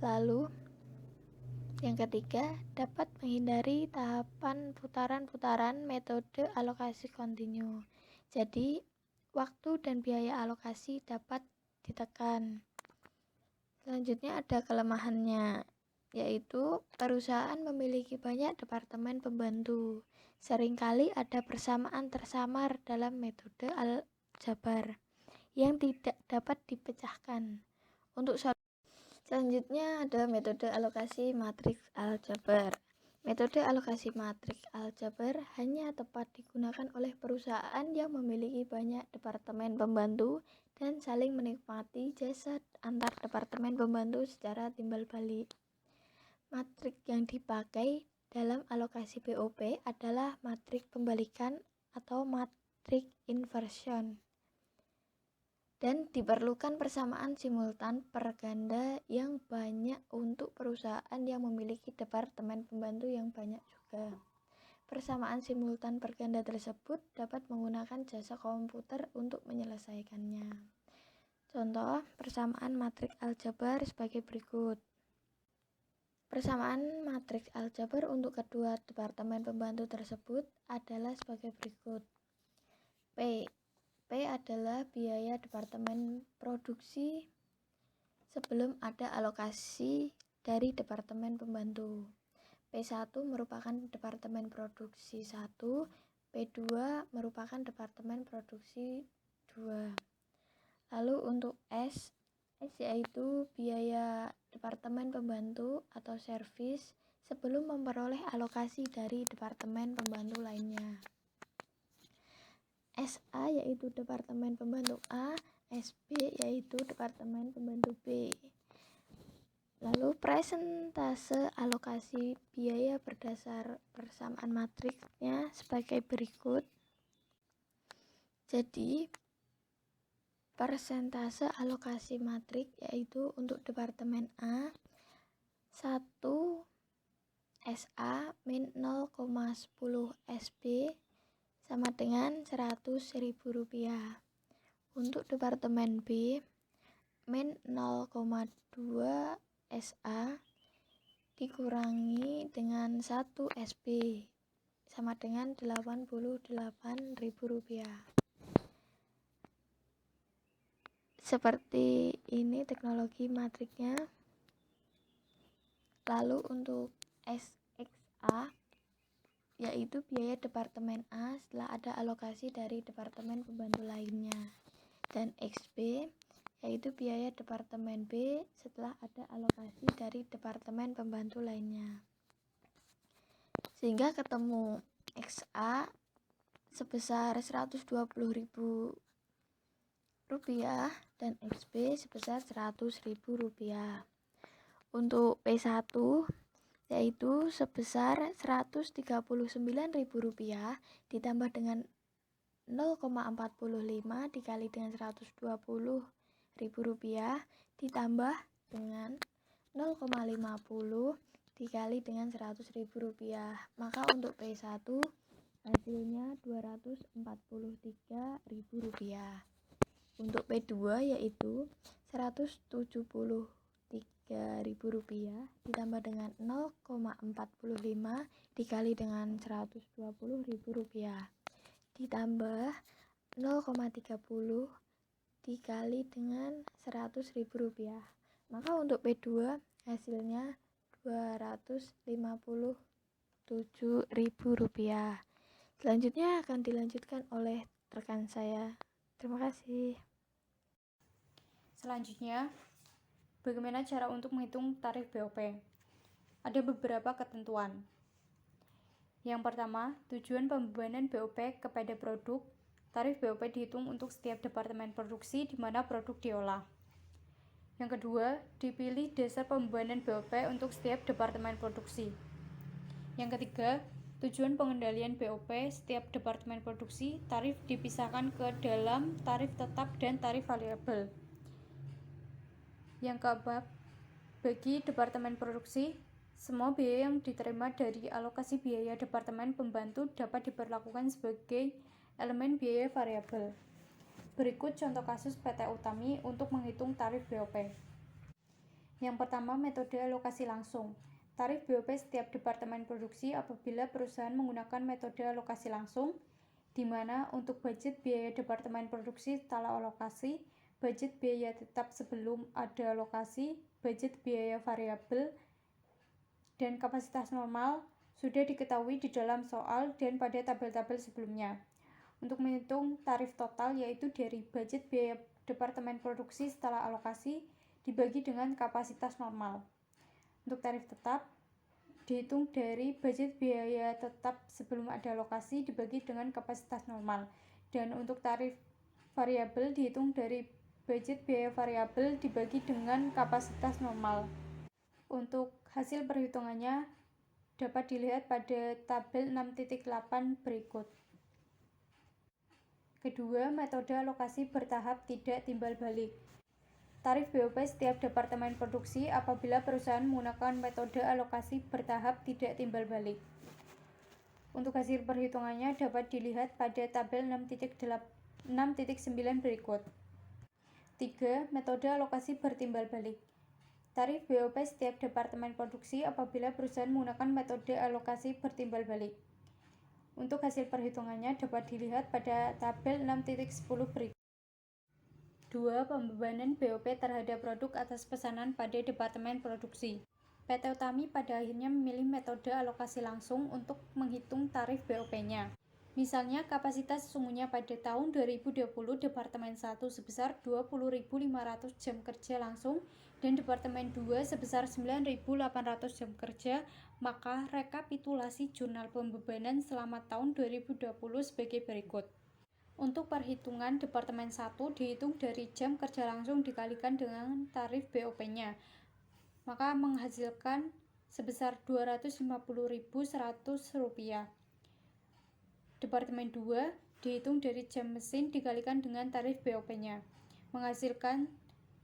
S3: Lalu yang ketiga, dapat menghindari tahapan putaran-putaran metode alokasi kontinu. Jadi, waktu dan biaya alokasi dapat ditekan. Selanjutnya ada kelemahannya, yaitu perusahaan memiliki banyak departemen pembantu. Seringkali ada persamaan tersamar dalam metode aljabar yang tidak dapat dipecahkan. Selanjutnya ada metode alokasi matriks aljabar. Metode alokasi matriks aljabar hanya tepat digunakan oleh perusahaan yang memiliki banyak departemen pembantu dan saling menikmati jasa antar departemen pembantu secara timbal balik. Matrik yang dipakai dalam alokasi BOP adalah matrik pembalikan atau matrik inversion. Dan diperlukan persamaan simultan perganda yang banyak untuk perusahaan yang memiliki departemen pembantu yang banyak juga. Persamaan simultan perganda tersebut dapat menggunakan jasa komputer untuk menyelesaikannya. Contoh persamaan matriks aljabar sebagai berikut. Persamaan matriks aljabar untuk kedua departemen pembantu tersebut adalah sebagai berikut. P adalah biaya departemen produksi sebelum ada alokasi dari departemen pembantu. P1 merupakan departemen produksi 1, P2 merupakan departemen produksi 2. Lalu untuk S yaitu biaya departemen pembantu atau servis sebelum memperoleh alokasi dari departemen pembantu lainnya. SA yaitu departemen pembantu A, SB yaitu departemen pembantu B. Lalu presentase alokasi biaya berdasar persamaan matriksnya sebagai berikut. Jadi persentase alokasi matriks yaitu untuk departemen A 1 SA min 0,10 SB sama dengan Rp100.000. Untuk departemen B min 0,2 SA dikurangi dengan 1 SB sama dengan Rp88.000. Seperti ini teknologi matriknya. Lalu untuk SXA yaitu biaya departemen A setelah ada alokasi dari departemen pembantu lainnya. Dan XB yaitu biaya departemen B setelah ada alokasi dari departemen pembantu lainnya. Sehingga ketemu XA sebesar Rp120.000 dan XB sebesar Rp100.000. Untuk P1 yaitu sebesar Rp139.000 ditambah dengan 0,45 dikali dengan Rp120.000 ditambah dengan 0,50 dikali dengan Rp100.000. Maka untuk P1 hasilnya Rp243.000. Untuk P2 yaitu Rp173.000 ditambah dengan 0,45 dikali dengan Rp120.000 ditambah 0,30 dikali dengan Rp100.000. Maka untuk P2 hasilnya Rp257.000. Selanjutnya akan dilanjutkan oleh rekan saya. Terima kasih.
S4: Selanjutnya, bagaimana cara untuk menghitung tarif BOP? Ada beberapa ketentuan. Yang pertama, tujuan pembebanan BOP kepada produk. Tarif BOP dihitung untuk setiap departemen produksi di mana produk diolah. Yang kedua, dipilih dasar pembebanan BOP untuk setiap departemen produksi. Yang ketiga, tujuan pengendalian BOP setiap departemen produksi, tarif dipisahkan ke dalam tarif tetap dan tarif variabel. Yang keempat, bagi departemen produksi, semua biaya yang diterima dari alokasi biaya departemen pembantu dapat diperlakukan sebagai elemen biaya variabel. Berikut contoh kasus PT Utami untuk menghitung tarif BOP. Yang pertama, metode alokasi langsung. Tarif BOP setiap departemen produksi apabila perusahaan menggunakan metode alokasi langsung, di mana untuk budget biaya departemen produksi setelah alokasi, budget biaya tetap sebelum ada alokasi, budget biaya variabel, dan kapasitas normal sudah diketahui di dalam soal dan pada tabel-tabel sebelumnya. Untuk menghitung tarif total yaitu dari budget biaya Departemen Produksi setelah alokasi dibagi dengan kapasitas normal. Untuk tarif tetap dihitung dari budget biaya tetap sebelum ada alokasi dibagi dengan kapasitas normal. Dan untuk tarif variabel dihitung dari budget biaya variabel dibagi dengan kapasitas normal. Untuk hasil perhitungannya dapat dilihat pada tabel 6.8 berikut. Kedua, metode alokasi bertahap tidak timbal balik. Tarif BOP setiap departemen produksi apabila perusahaan menggunakan metode alokasi bertahap tidak timbal balik. Untuk hasil perhitungannya dapat dilihat pada tabel 6.9 berikut. 3. Metode alokasi bertimbal balik. Tarif BOP setiap departemen produksi apabila perusahaan menggunakan metode alokasi bertimbal balik. Untuk hasil perhitungannya dapat dilihat pada tabel 6.10 berikut. 2. Pembebanan BOP terhadap produk atas pesanan pada departemen produksi. PT Utami pada akhirnya memilih metode alokasi langsung untuk menghitung tarif BOP-nya. Misalnya, kapasitas sesungguhnya pada tahun 2020 Departemen 1 sebesar 20.500 jam kerja langsung dan Departemen 2 sebesar 9.800 jam kerja, maka rekapitulasi jurnal pembebanan selama tahun 2020 sebagai berikut. Untuk perhitungan Departemen 1 dihitung dari jam kerja langsung dikalikan dengan tarif BOP-nya, maka menghasilkan sebesar Rp250.100. Departemen 2 dihitung dari jam mesin dikalikan dengan tarif BOP-nya, menghasilkan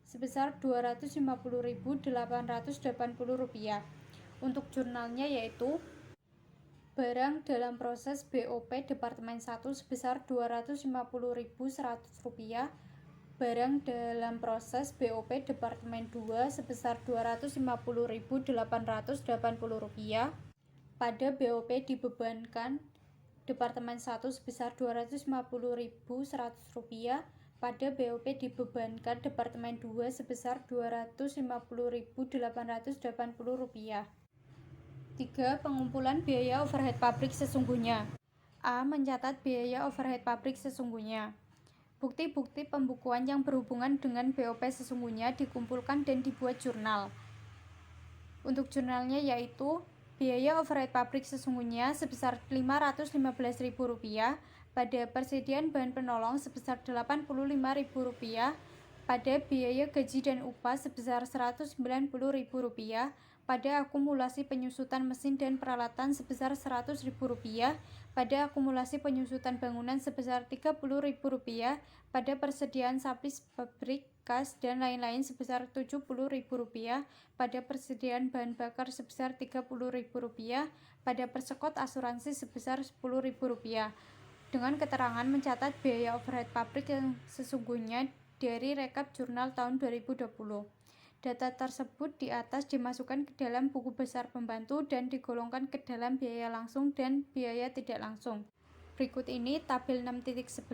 S4: sebesar Rp250.880. Untuk jurnalnya yaitu barang dalam proses BOP Departemen 1 sebesar Rp250.100, barang dalam proses BOP Departemen 2 sebesar Rp250.880. Pada BOP dibebankan Departemen 1 sebesar Rp250.100, pada BOP dibebankan Departemen 2 sebesar Rp250.880. 3. Pengumpulan biaya overhead pabrik sesungguhnya. A. Mencatat biaya overhead pabrik sesungguhnya. Bukti-bukti pembukuan yang berhubungan dengan BOP sesungguhnya dikumpulkan dan dibuat jurnal. Untuk jurnalnya yaitu biaya overhead pabrik sesungguhnya sebesar Rp515.000, pada persediaan bahan penolong sebesar Rp85.000, pada biaya gaji dan upah sebesar Rp190.000, pada akumulasi penyusutan mesin dan peralatan sebesar Rp100.000, pada akumulasi penyusutan bangunan sebesar Rp30.000, pada persediaan saplis pabrik, kas, dan lain-lain sebesar Rp70.000, pada persediaan bahan bakar sebesar Rp30.000, pada persekot asuransi sebesar Rp10.000, dengan keterangan mencatat biaya overhead pabrik yang sesungguhnya dari rekap jurnal tahun 2020. Data tersebut di atas dimasukkan ke dalam buku besar pembantu dan digolongkan ke dalam biaya langsung dan biaya tidak langsung. Berikut ini tabel 6.11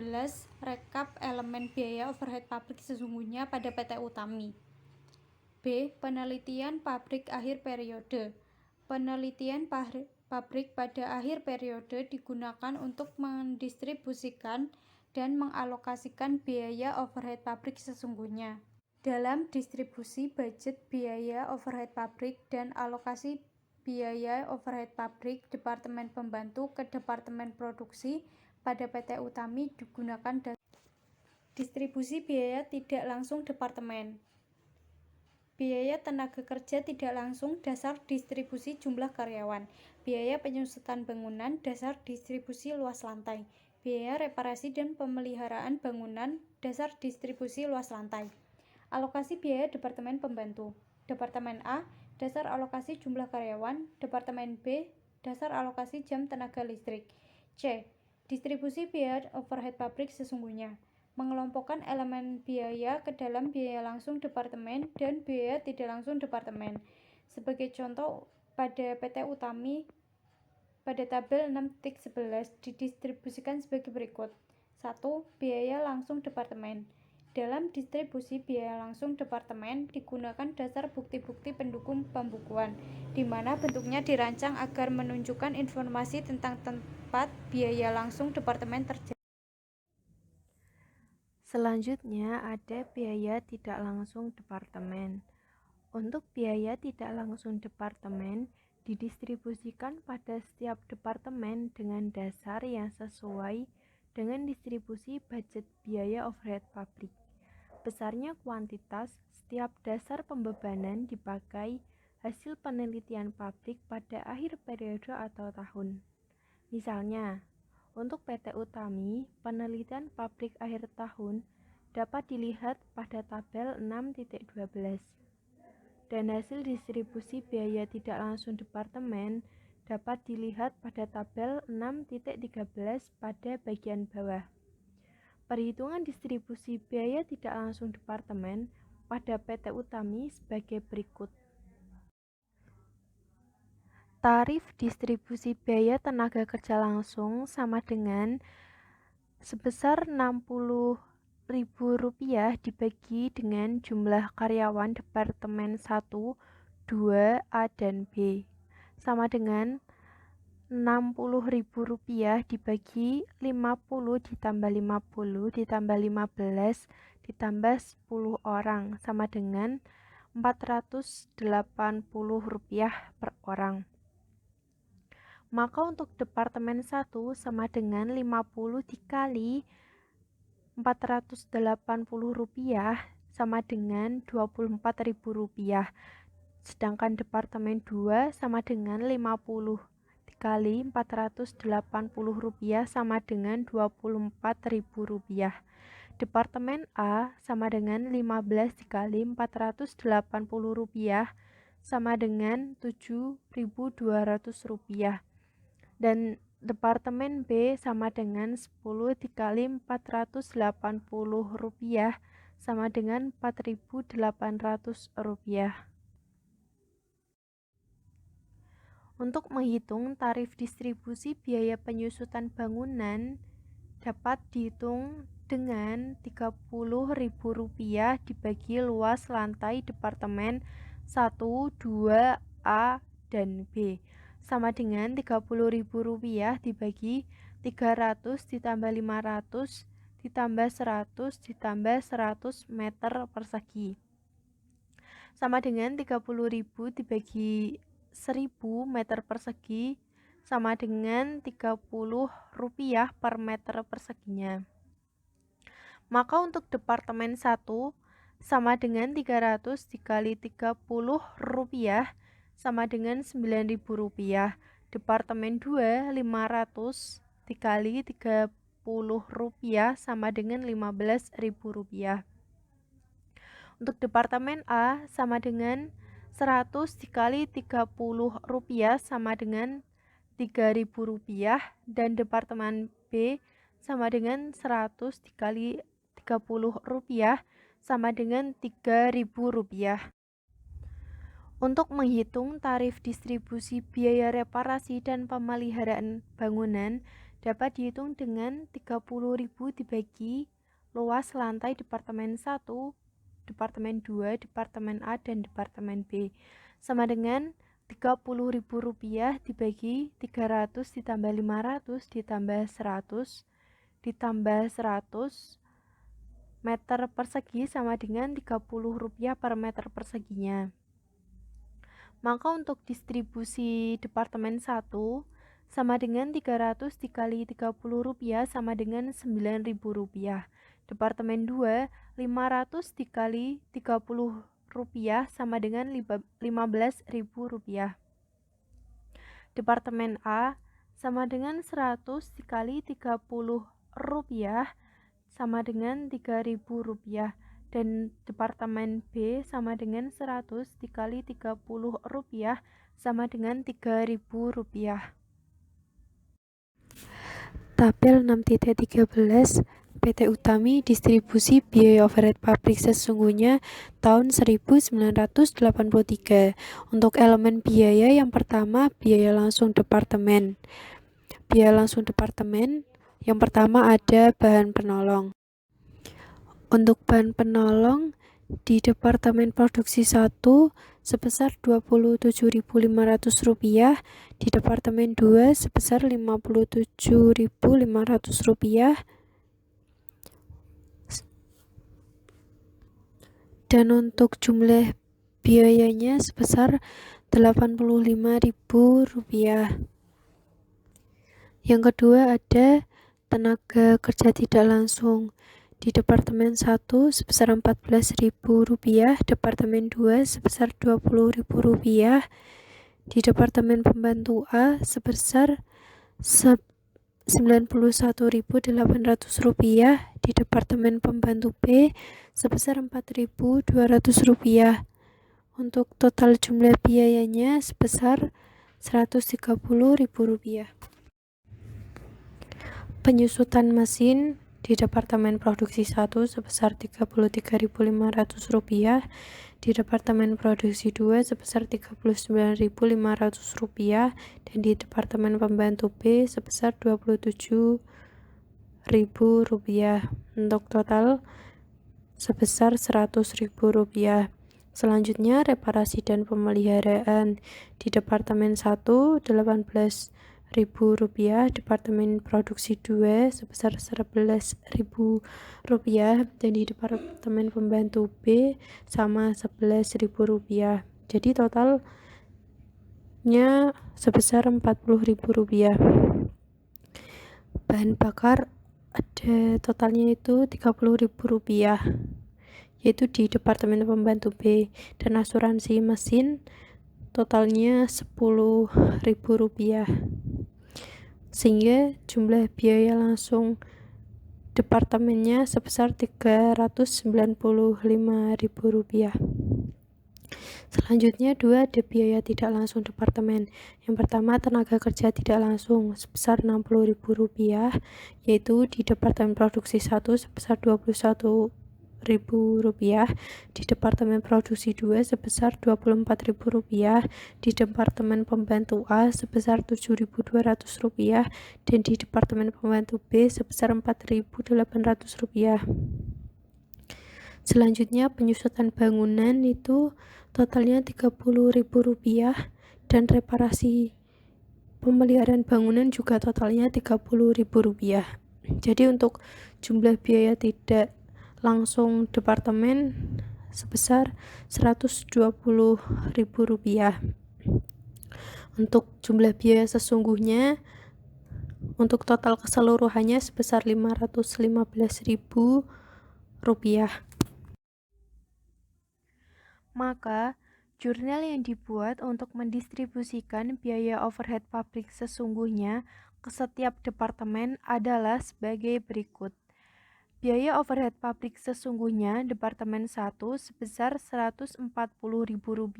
S4: rekap elemen biaya overhead pabrik sesungguhnya pada PT Utami. B. Penelitian pabrik akhir periode. Penelitian pabrik pada akhir periode digunakan untuk mendistribusikan dan mengalokasikan biaya overhead pabrik sesungguhnya. Dalam distribusi budget biaya overhead pabrik dan alokasi biaya overhead pabrik Departemen Pembantu ke Departemen Produksi pada PT Utami digunakan distribusi biaya tidak langsung Departemen. Biaya tenaga kerja tidak langsung dasar distribusi jumlah karyawan. Biaya penyusutan bangunan dasar distribusi luas lantai. Biaya reparasi dan pemeliharaan bangunan dasar distribusi luas lantai. Alokasi biaya Departemen Pembantu. Departemen A, dasar alokasi jumlah karyawan. Departemen B, dasar alokasi jam tenaga listrik. C. Distribusi biaya overhead pabrik sesungguhnya. Mengelompokkan elemen biaya ke dalam biaya langsung Departemen dan biaya tidak langsung Departemen. Sebagai contoh, pada PT Utami, pada tabel 6.11 didistribusikan sebagai berikut. 1. Biaya langsung Departemen. Dalam distribusi biaya langsung departemen digunakan dasar bukti-bukti pendukung pembukuan, di mana bentuknya dirancang agar menunjukkan informasi tentang tempat biaya langsung departemen terjadi.
S3: Selanjutnya ada biaya tidak langsung departemen. Untuk biaya tidak langsung departemen didistribusikan pada setiap departemen dengan dasar yang sesuai dengan distribusi budget biaya overhead pabrik. Besarnya kuantitas setiap dasar pembebanan dipakai hasil penelitian pabrik pada akhir periode atau tahun. Misalnya, untuk PT Utami, penelitian pabrik akhir tahun dapat dilihat pada tabel 6.12. Dan hasil distribusi biaya tidak langsung departemen dapat dilihat pada tabel 6.13 pada bagian bawah. Perhitungan distribusi biaya tidak langsung departemen pada PT Utami sebagai berikut. Tarif distribusi biaya tenaga kerja langsung sama dengan sebesar Rp60.000 dibagi dengan jumlah karyawan Departemen 1, 2, A, dan B, sama dengan Rp60.000 dibagi 50 ditambah 50 ditambah 15 ditambah 10 orang, sama dengan Rp480 per orang. Maka untuk Departemen 1 sama dengan 50 dikali Rp480 sama dengan Rp24.000. Sedangkan Departemen 2 sama dengan 50 dikali Rp480 sama dengan Rp24.000. Departemen A sama dengan 15 dikali Rp480 sama dengan Rp7.200. Dan Departemen B sama dengan 10 dikali Rp480 sama dengan Rp4.800. Untuk menghitung tarif distribusi biaya penyusutan bangunan dapat dihitung dengan Rp30.000 dibagi luas lantai Departemen 1, 2, A, dan B, sama dengan Rp30.000 dibagi 300 ditambah 500 ditambah 100 ditambah 100 meter persegi, sama dengan Rp30.000 dibagi 1000 meter persegi, sama dengan Rp30 per meter perseginya. Maka untuk Departemen 1 sama dengan 300 dikali Rp30 sama dengan Rp9.000. Departemen 2 500 dikali Rp30 sama dengan Rp15.000. Untuk Departemen A sama dengan 100 dikali Rp30 sama dengan Rp3.000, dan Departemen B sama dengan 100 dikali Rp30 sama dengan Rp3.000. Untuk menghitung tarif distribusi biaya reparasi dan pemeliharaan bangunan dapat dihitung dengan Rp30.000 dibagi luas lantai Departemen 1, Departemen 2, Departemen A, dan Departemen B, sama dengan Rp30.000 dibagi 300 ditambah 500 ditambah 100 ditambah 100 meter persegi, sama dengan Rp30 per meter perseginya. Maka untuk distribusi Departemen 1 sama dengan 300 dikali Rp30 sama dengan Rp9.000. Departemen 2 500 dikali Rp30 sama dengan Rp15.000. Departemen A sama dengan 100 dikali Rp30 sama dengan Rp3.000. Dan Departemen B sama dengan 100 dikali Rp30 sama dengan Rp3.000. Tabel 6.13 PT Utami distribusi biaya overhead pabrik sesungguhnya tahun 1983. Untuk elemen biaya yang pertama, biaya langsung departemen. Biaya langsung departemen yang pertama ada bahan penolong.
S5: Untuk bahan penolong di Departemen Produksi 1 sebesar Rp27.500, di Departemen 2 sebesar Rp57.500, dan untuk jumlah biayanya sebesar Rp85.000. Yang kedua ada tenaga kerja tidak langsung. Di Departemen 1 sebesar Rp14.000, Departemen 2 sebesar Rp20.000, di Departemen Pembantu A sebesar Rp91.800, di Departemen Pembantu B sebesar Rp4.200. Untuk total jumlah biayanya sebesar Rp130.000. Penyusutan mesin di Departemen Produksi 1 sebesar Rp33.500, di Departemen Produksi 2 sebesar Rp39.500, dan di Departemen Pembantu B sebesar Rp27.000. Untuk total sebesar Rp100.000. Selanjutnya reparasi dan pemeliharaan. Di Departemen 1 Rp18.000, Departemen Produksi 2 sebesar Rp11.000, dan di Departemen Pembantu B sama Rp11.000. Jadi totalnya sebesar Rp40.000. Bahan bakar ada totalnya itu Rp30.000, yaitu di Departemen Pembantu B, dan asuransi mesin totalnya Rp10.000, sehingga jumlah biaya langsung departemennya sebesar Rp395.000. Selanjutnya ada biaya tidak langsung departemen. Yang pertama tenaga kerja tidak langsung sebesar Rp60.000, yaitu di Departemen Produksi 1 sebesar Rp21.000, di Departemen Produksi 2 sebesar Rp24.000, di Departemen Pembantu A sebesar Rp7.200, dan di Departemen Pembantu B sebesar Rp4.800. Selanjutnya penyusutan bangunan itu totalnya Rp30.000, dan reparasi pemeliharaan bangunan juga totalnya Rp30.000. Jadi untuk jumlah biaya tidak langsung departemen sebesar Rp120.000. Untuk jumlah biaya sesungguhnya untuk total keseluruhannya sebesar Rp515.000. Maka, jurnal yang dibuat untuk mendistribusikan biaya overhead pabrik sesungguhnya ke setiap departemen adalah sebagai berikut. Biaya overhead pabrik sesungguhnya Departemen 1 sebesar Rp140.000,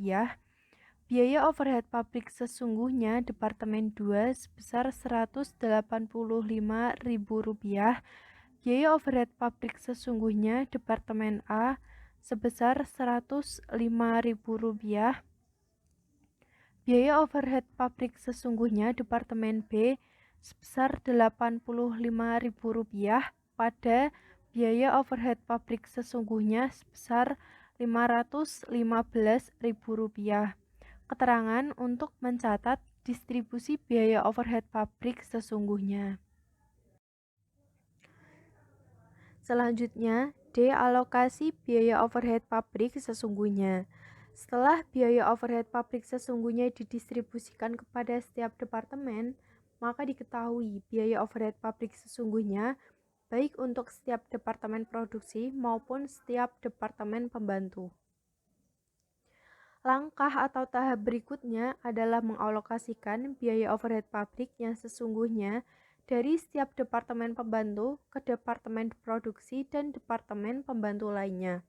S5: biaya overhead pabrik sesungguhnya Departemen 2 sebesar Rp185.000, biaya overhead pabrik sesungguhnya Departemen A sebesar Rp105.000, biaya overhead pabrik sesungguhnya Departemen B sebesar Rp85.000 pada biaya overhead pabrik sesungguhnya sebesar Rp515.000. Keterangan untuk mencatat distribusi biaya overhead pabrik sesungguhnya. Selanjutnya, D. Alokasi biaya overhead pabrik sesungguhnya. Setelah biaya overhead pabrik sesungguhnya didistribusikan kepada setiap departemen, maka diketahui biaya overhead pabrik sesungguhnya baik untuk setiap departemen produksi maupun setiap departemen pembantu. Langkah atau tahap berikutnya adalah mengalokasikan biaya overhead pabrik yang sesungguhnya dari setiap departemen pembantu ke departemen produksi dan departemen pembantu lainnya.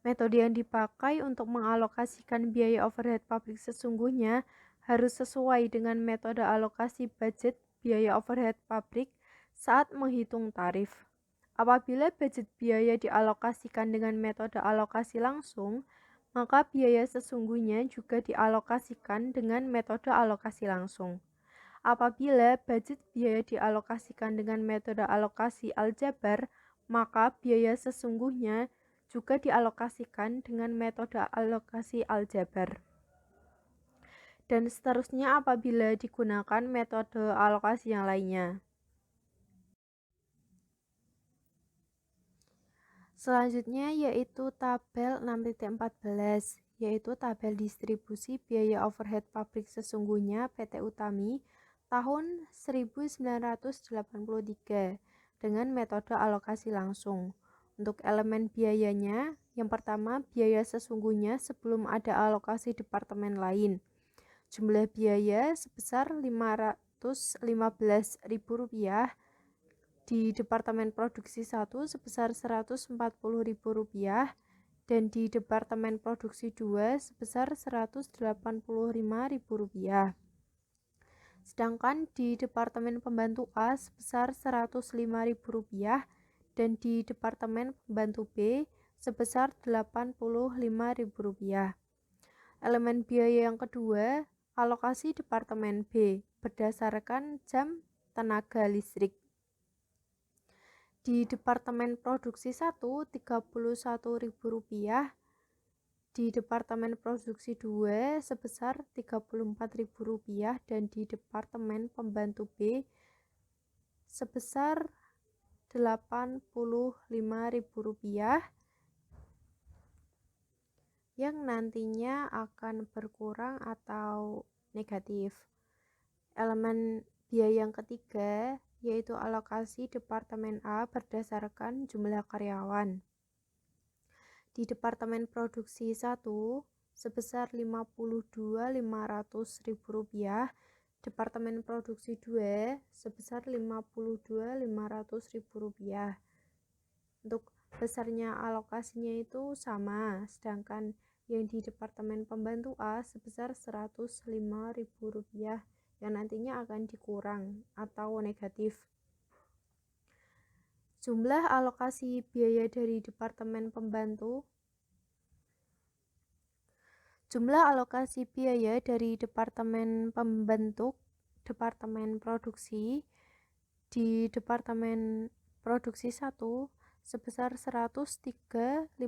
S5: Metode yang dipakai untuk mengalokasikan biaya overhead pabrik sesungguhnya harus sesuai dengan metode alokasi budget biaya overhead pabrik saat menghitung tarif. Apabila budget biaya dialokasikan dengan metode alokasi langsung, maka biaya sesungguhnya juga dialokasikan dengan metode alokasi langsung. Apabila budget biaya dialokasikan dengan metode alokasi aljabar, maka biaya sesungguhnya juga dialokasikan dengan metode alokasi aljabar. Dan seterusnya apabila digunakan metode alokasi yang lainnya. Selanjutnya yaitu tabel 6.14, yaitu tabel distribusi biaya overhead pabrik sesungguhnya PT Utami tahun 1983 dengan metode alokasi langsung. Untuk elemen biayanya, yang pertama biaya sesungguhnya sebelum ada alokasi departemen lain. Jumlah biaya sebesar Rp515.000, di Departemen Produksi 1 sebesar Rp140.000 dan di Departemen Produksi 2 sebesar Rp185.000. Sedangkan di Departemen Pembantu A sebesar Rp105.000 dan di Departemen Pembantu B sebesar Rp85.000. Elemen biaya yang kedua, alokasi Departemen B berdasarkan jam tenaga listrik. Di Departemen Produksi 1 Rp31.000, di Departemen Produksi 2 sebesar Rp34.000 dan di Departemen Pembantu B sebesar Rp85.000 yang nantinya akan berkurang atau negatif. Elemen biaya yang ketiga yaitu alokasi Departemen A berdasarkan jumlah karyawan. Di Departemen Produksi 1 sebesar Rp52.500.000, Departemen Produksi 2 sebesar Rp52.500.000. Untuk besarnya alokasinya itu sama, sedangkan yang di Departemen Pembantu A sebesar Rp105.000 yang nantinya akan dikurang atau negatif. Jumlah alokasi biaya dari Departemen Pembantu. Jumlah alokasi biaya dari Departemen Pembentuk, Departemen Produksi di Departemen Produksi 1 sebesar Rp103.500.000,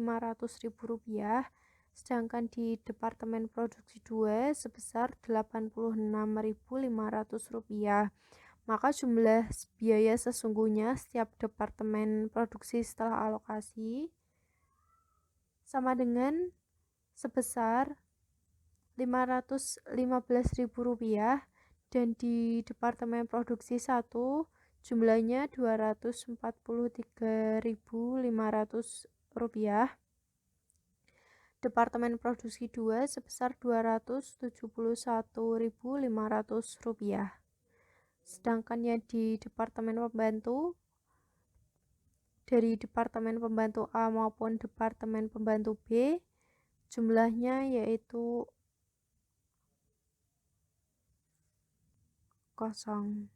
S5: sedangkan di Departemen Produksi 2 sebesar Rp86.500. Maka jumlah biaya sesungguhnya setiap departemen produksi setelah alokasi sama dengan sebesar Rp515.000 dan di Departemen Produksi 1 jumlahnya Rp243.500. Departemen Produksi 2 sebesar Rp271.500. Sedangkan yang di Departemen Pembantu, dari Departemen Pembantu A maupun Departemen Pembantu B, jumlahnya yaitu 0.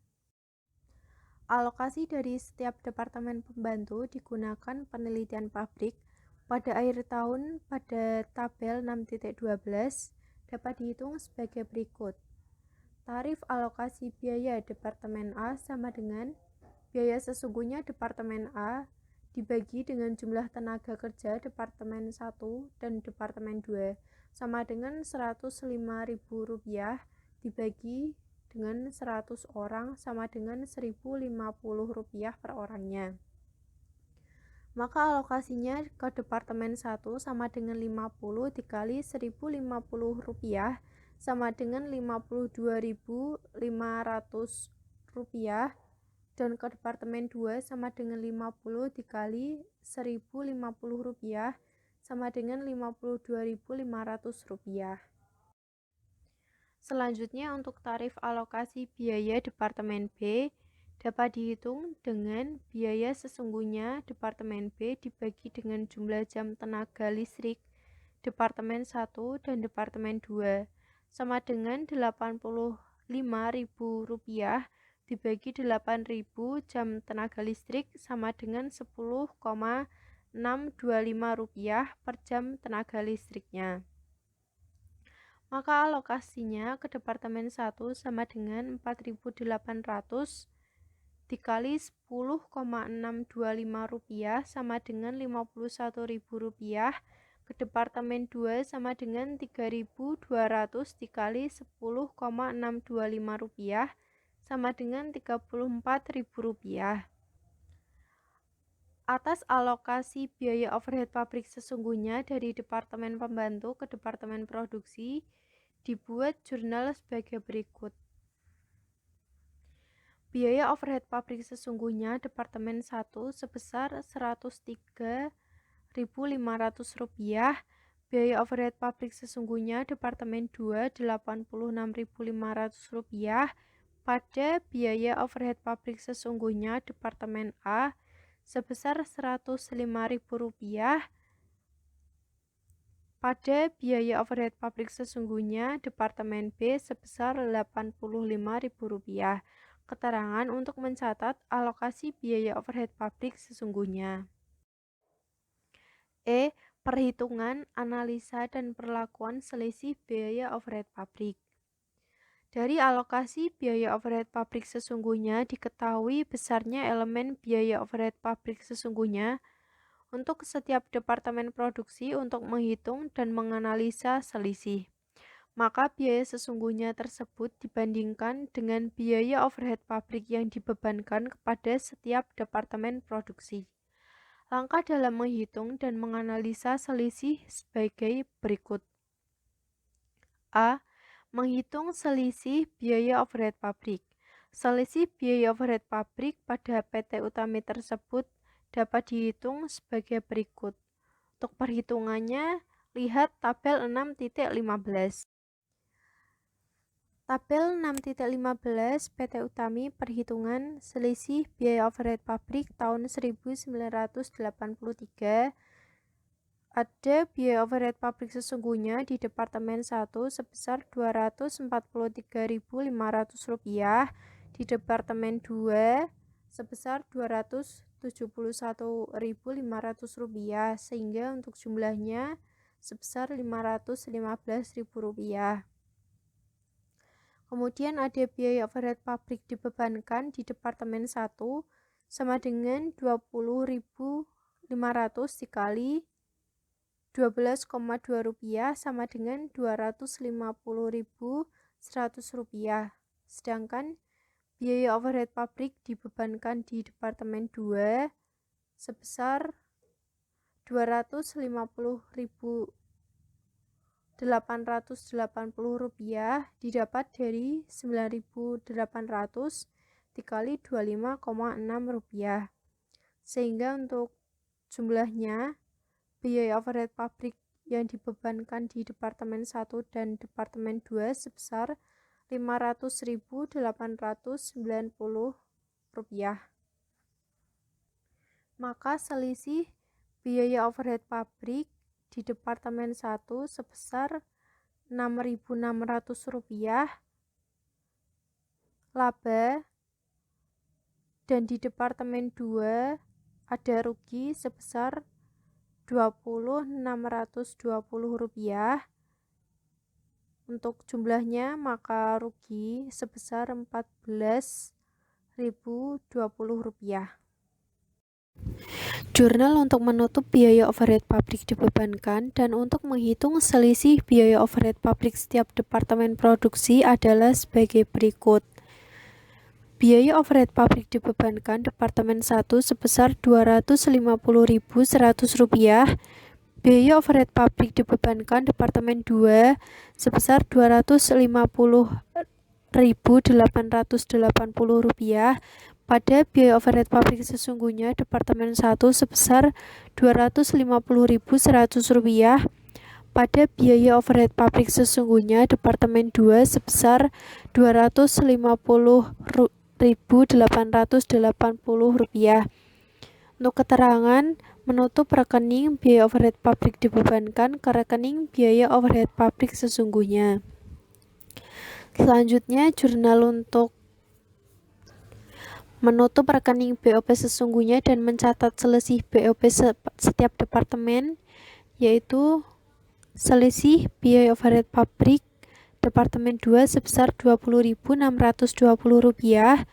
S5: Alokasi dari setiap Departemen Pembantu digunakan penelitian pabrik pada akhir tahun pada tabel 6.12 dapat dihitung sebagai berikut. Tarif alokasi biaya Departemen A sama dengan biaya sesungguhnya Departemen A dibagi dengan jumlah tenaga kerja Departemen 1 dan Departemen 2 sama dengan Rp105.000 dibagi dengan 100 orang sama dengan Rp1.050 per orangnya. Maka alokasinya ke Departemen 1 sama dengan 50 dikali Rp1.050 sama dengan Rp52.500 dan ke Departemen 2 sama dengan 50 dikali Rp1.050 sama dengan Rp52.500. Selanjutnya untuk tarif alokasi biaya Departemen B dapat dihitung dengan biaya sesungguhnya Departemen B dibagi dengan jumlah jam tenaga listrik Departemen 1 dan Departemen 2 sama dengan Rp85.000 dibagi 8.000 jam tenaga listrik sama dengan Rp10,625 per jam tenaga listriknya. Maka alokasinya ke Departemen 1 sama dengan Rp4.800 dikali Rp10,625 sama dengan Rp51.000, ke Departemen 2 sama dengan 3.200 dikali Rp10,625 sama dengan Rp34.000. Atas alokasi biaya overhead pabrik sesungguhnya dari Departemen Pembantu ke Departemen Produksi, dibuat jurnal sebagai berikut. Biaya overhead pabrik sesungguhnya Departemen 1 sebesar Rp103.500, biaya overhead pabrik sesungguhnya Departemen 2 Rp86.500, pada biaya overhead pabrik sesungguhnya Departemen A sebesar Rp105.000, pada biaya overhead pabrik sesungguhnya Departemen B sebesar Rp85.000. Keterangan untuk mencatat alokasi biaya overhead pabrik sesungguhnya. E. Perhitungan, analisa, dan perlakuan selisih biaya overhead pabrik. Dari alokasi biaya overhead pabrik sesungguhnya diketahui besarnya elemen biaya overhead pabrik sesungguhnya untuk setiap departemen produksi untuk menghitung dan menganalisa selisih. Maka biaya sesungguhnya tersebut dibandingkan dengan biaya overhead pabrik yang dibebankan kepada setiap departemen produksi. Langkah dalam menghitung dan menganalisa selisih sebagai berikut. A. Menghitung selisih biaya overhead pabrik. Selisih biaya overhead pabrik pada PT Utami tersebut dapat dihitung sebagai berikut. Untuk perhitungannya, lihat tabel 6.15. Tabel 6.15 PT Utami perhitungan selisih biaya overhead pabrik tahun 1983. Ada biaya overhead pabrik sesungguhnya di Departemen 1 sebesar Rp243.500, di Departemen 2 sebesar Rp271.500, sehingga untuk jumlahnya sebesar Rp515.000. Kemudian ada biaya overhead pabrik dibebankan di Departemen 1 sama dengan Rp20.500 dikali Rp12,2 sama dengan Rp250.100. Sedangkan biaya overhead pabrik dibebankan di Departemen 2 sebesar Rp250.880 didapat dari Rp9.800 dikali Rp25,6, sehingga untuk jumlahnya biaya overhead pabrik yang dibebankan di Departemen 1 dan Departemen 2 sebesar Rp500.890. Maka selisih biaya overhead pabrik di Departemen 1 sebesar Rp6.600 laba, dan di Departemen 2 ada rugi sebesar Rp20.620. Untuk jumlahnya maka rugi sebesar Rp14.020. Jurnal untuk menutup biaya overhead pabrik dibebankan dan untuk menghitung selisih biaya overhead pabrik setiap departemen produksi adalah sebagai berikut. Biaya overhead pabrik dibebankan Departemen 1 sebesar Rp250.100. Biaya overhead pabrik dibebankan Departemen 2 sebesar Rp250.880. Pada biaya overhead pabrik sesungguhnya Departemen 1 sebesar Rp250.100. Pada biaya overhead pabrik sesungguhnya Departemen 2 sebesar Rp250.880. Untuk keterangan menutup rekening biaya overhead pabrik dibebankan ke rekening biaya overhead pabrik sesungguhnya. Selanjutnya jurnal untuk menutup rekening BOP sesungguhnya dan mencatat selisih BOP setiap departemen, yaitu selisih biaya overhead pabrik Departemen 2 sebesar Rp20.620,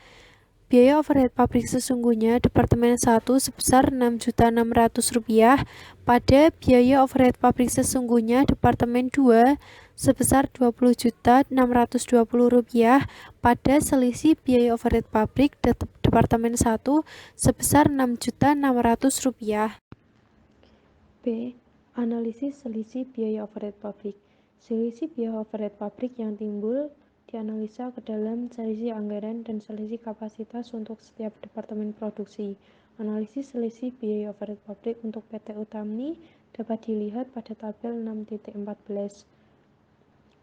S5: biaya overhead pabrik sesungguhnya Departemen 1 sebesar Rp6.600.000 pada biaya overhead pabrik sesungguhnya Departemen 2 sebesar Rp20.620.000 pada selisih biaya overhead pabrik Departemen 1 sebesar Rp6.600.000. B. Analisis selisih biaya overhead pabrik. Selisih biaya overhead pabrik yang timbul dianalisa ke dalam selisih anggaran dan selisih kapasitas untuk setiap departemen produksi. Analisis selisih biaya overhead pabrik untuk PT Utami dapat dilihat pada tabel 6.14.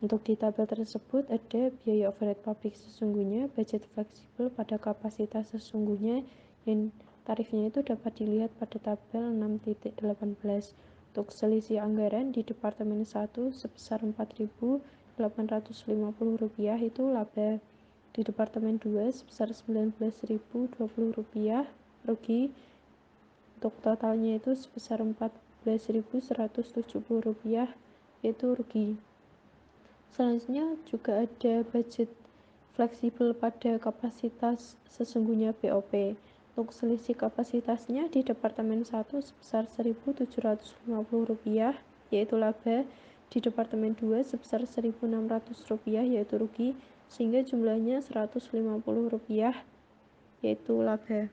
S5: Untuk di tabel tersebut ada biaya overhead pabrik sesungguhnya, budget fleksibel pada kapasitas sesungguhnya yang tarifnya itu dapat dilihat pada tabel 6.18. Untuk selisih anggaran di Departemen 1 sebesar Rp4.850 itu laba. Di Departemen 2 sebesar Rp19.020 rugi. Untuk totalnya itu sebesar Rp14.170 yaitu rugi. Selanjutnya juga ada budget fleksibel pada kapasitas sesungguhnya BOP. Untuk selisih kapasitasnya di Departemen 1 sebesar Rp1.750 yaitu laba, di Departemen 2 sebesar Rp1.600 yaitu rugi, sehingga jumlahnya Rp150 yaitu laba.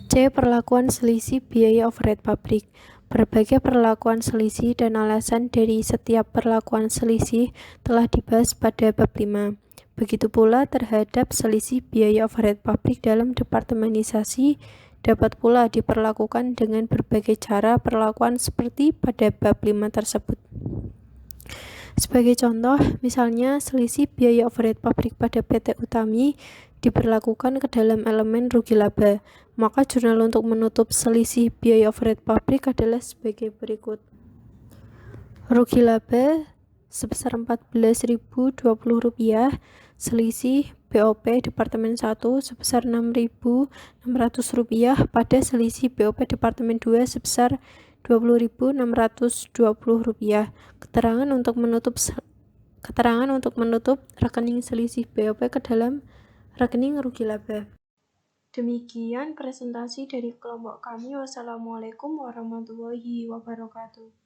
S5: C. Perlakuan selisih biaya overhead pabrik. Berbagai perlakuan selisih dan alasan dari setiap perlakuan selisih telah dibahas pada bab 5. Begitu pula terhadap selisih biaya overhead pabrik dalam departemenisasi dapat pula diperlakukan dengan berbagai cara perlakuan seperti pada bab 5 tersebut. Sebagai contoh, misalnya selisih biaya overhead pabrik pada PT Utami diberlakukan ke dalam elemen rugi laba, maka jurnal untuk menutup selisih biaya overhead pabrik adalah sebagai berikut. Rugi laba sebesar Rp14.020, selisih BOP Departemen 1 sebesar Rp6.600 pada selisih BOP Departemen 2 sebesar Rp20.620. Keterangan untuk menutup rekening selisih BOP ke dalam rekening rugi laba. Demikian presentasi dari kelompok kami. Wassalamualaikum warahmatullahi wabarakatuh.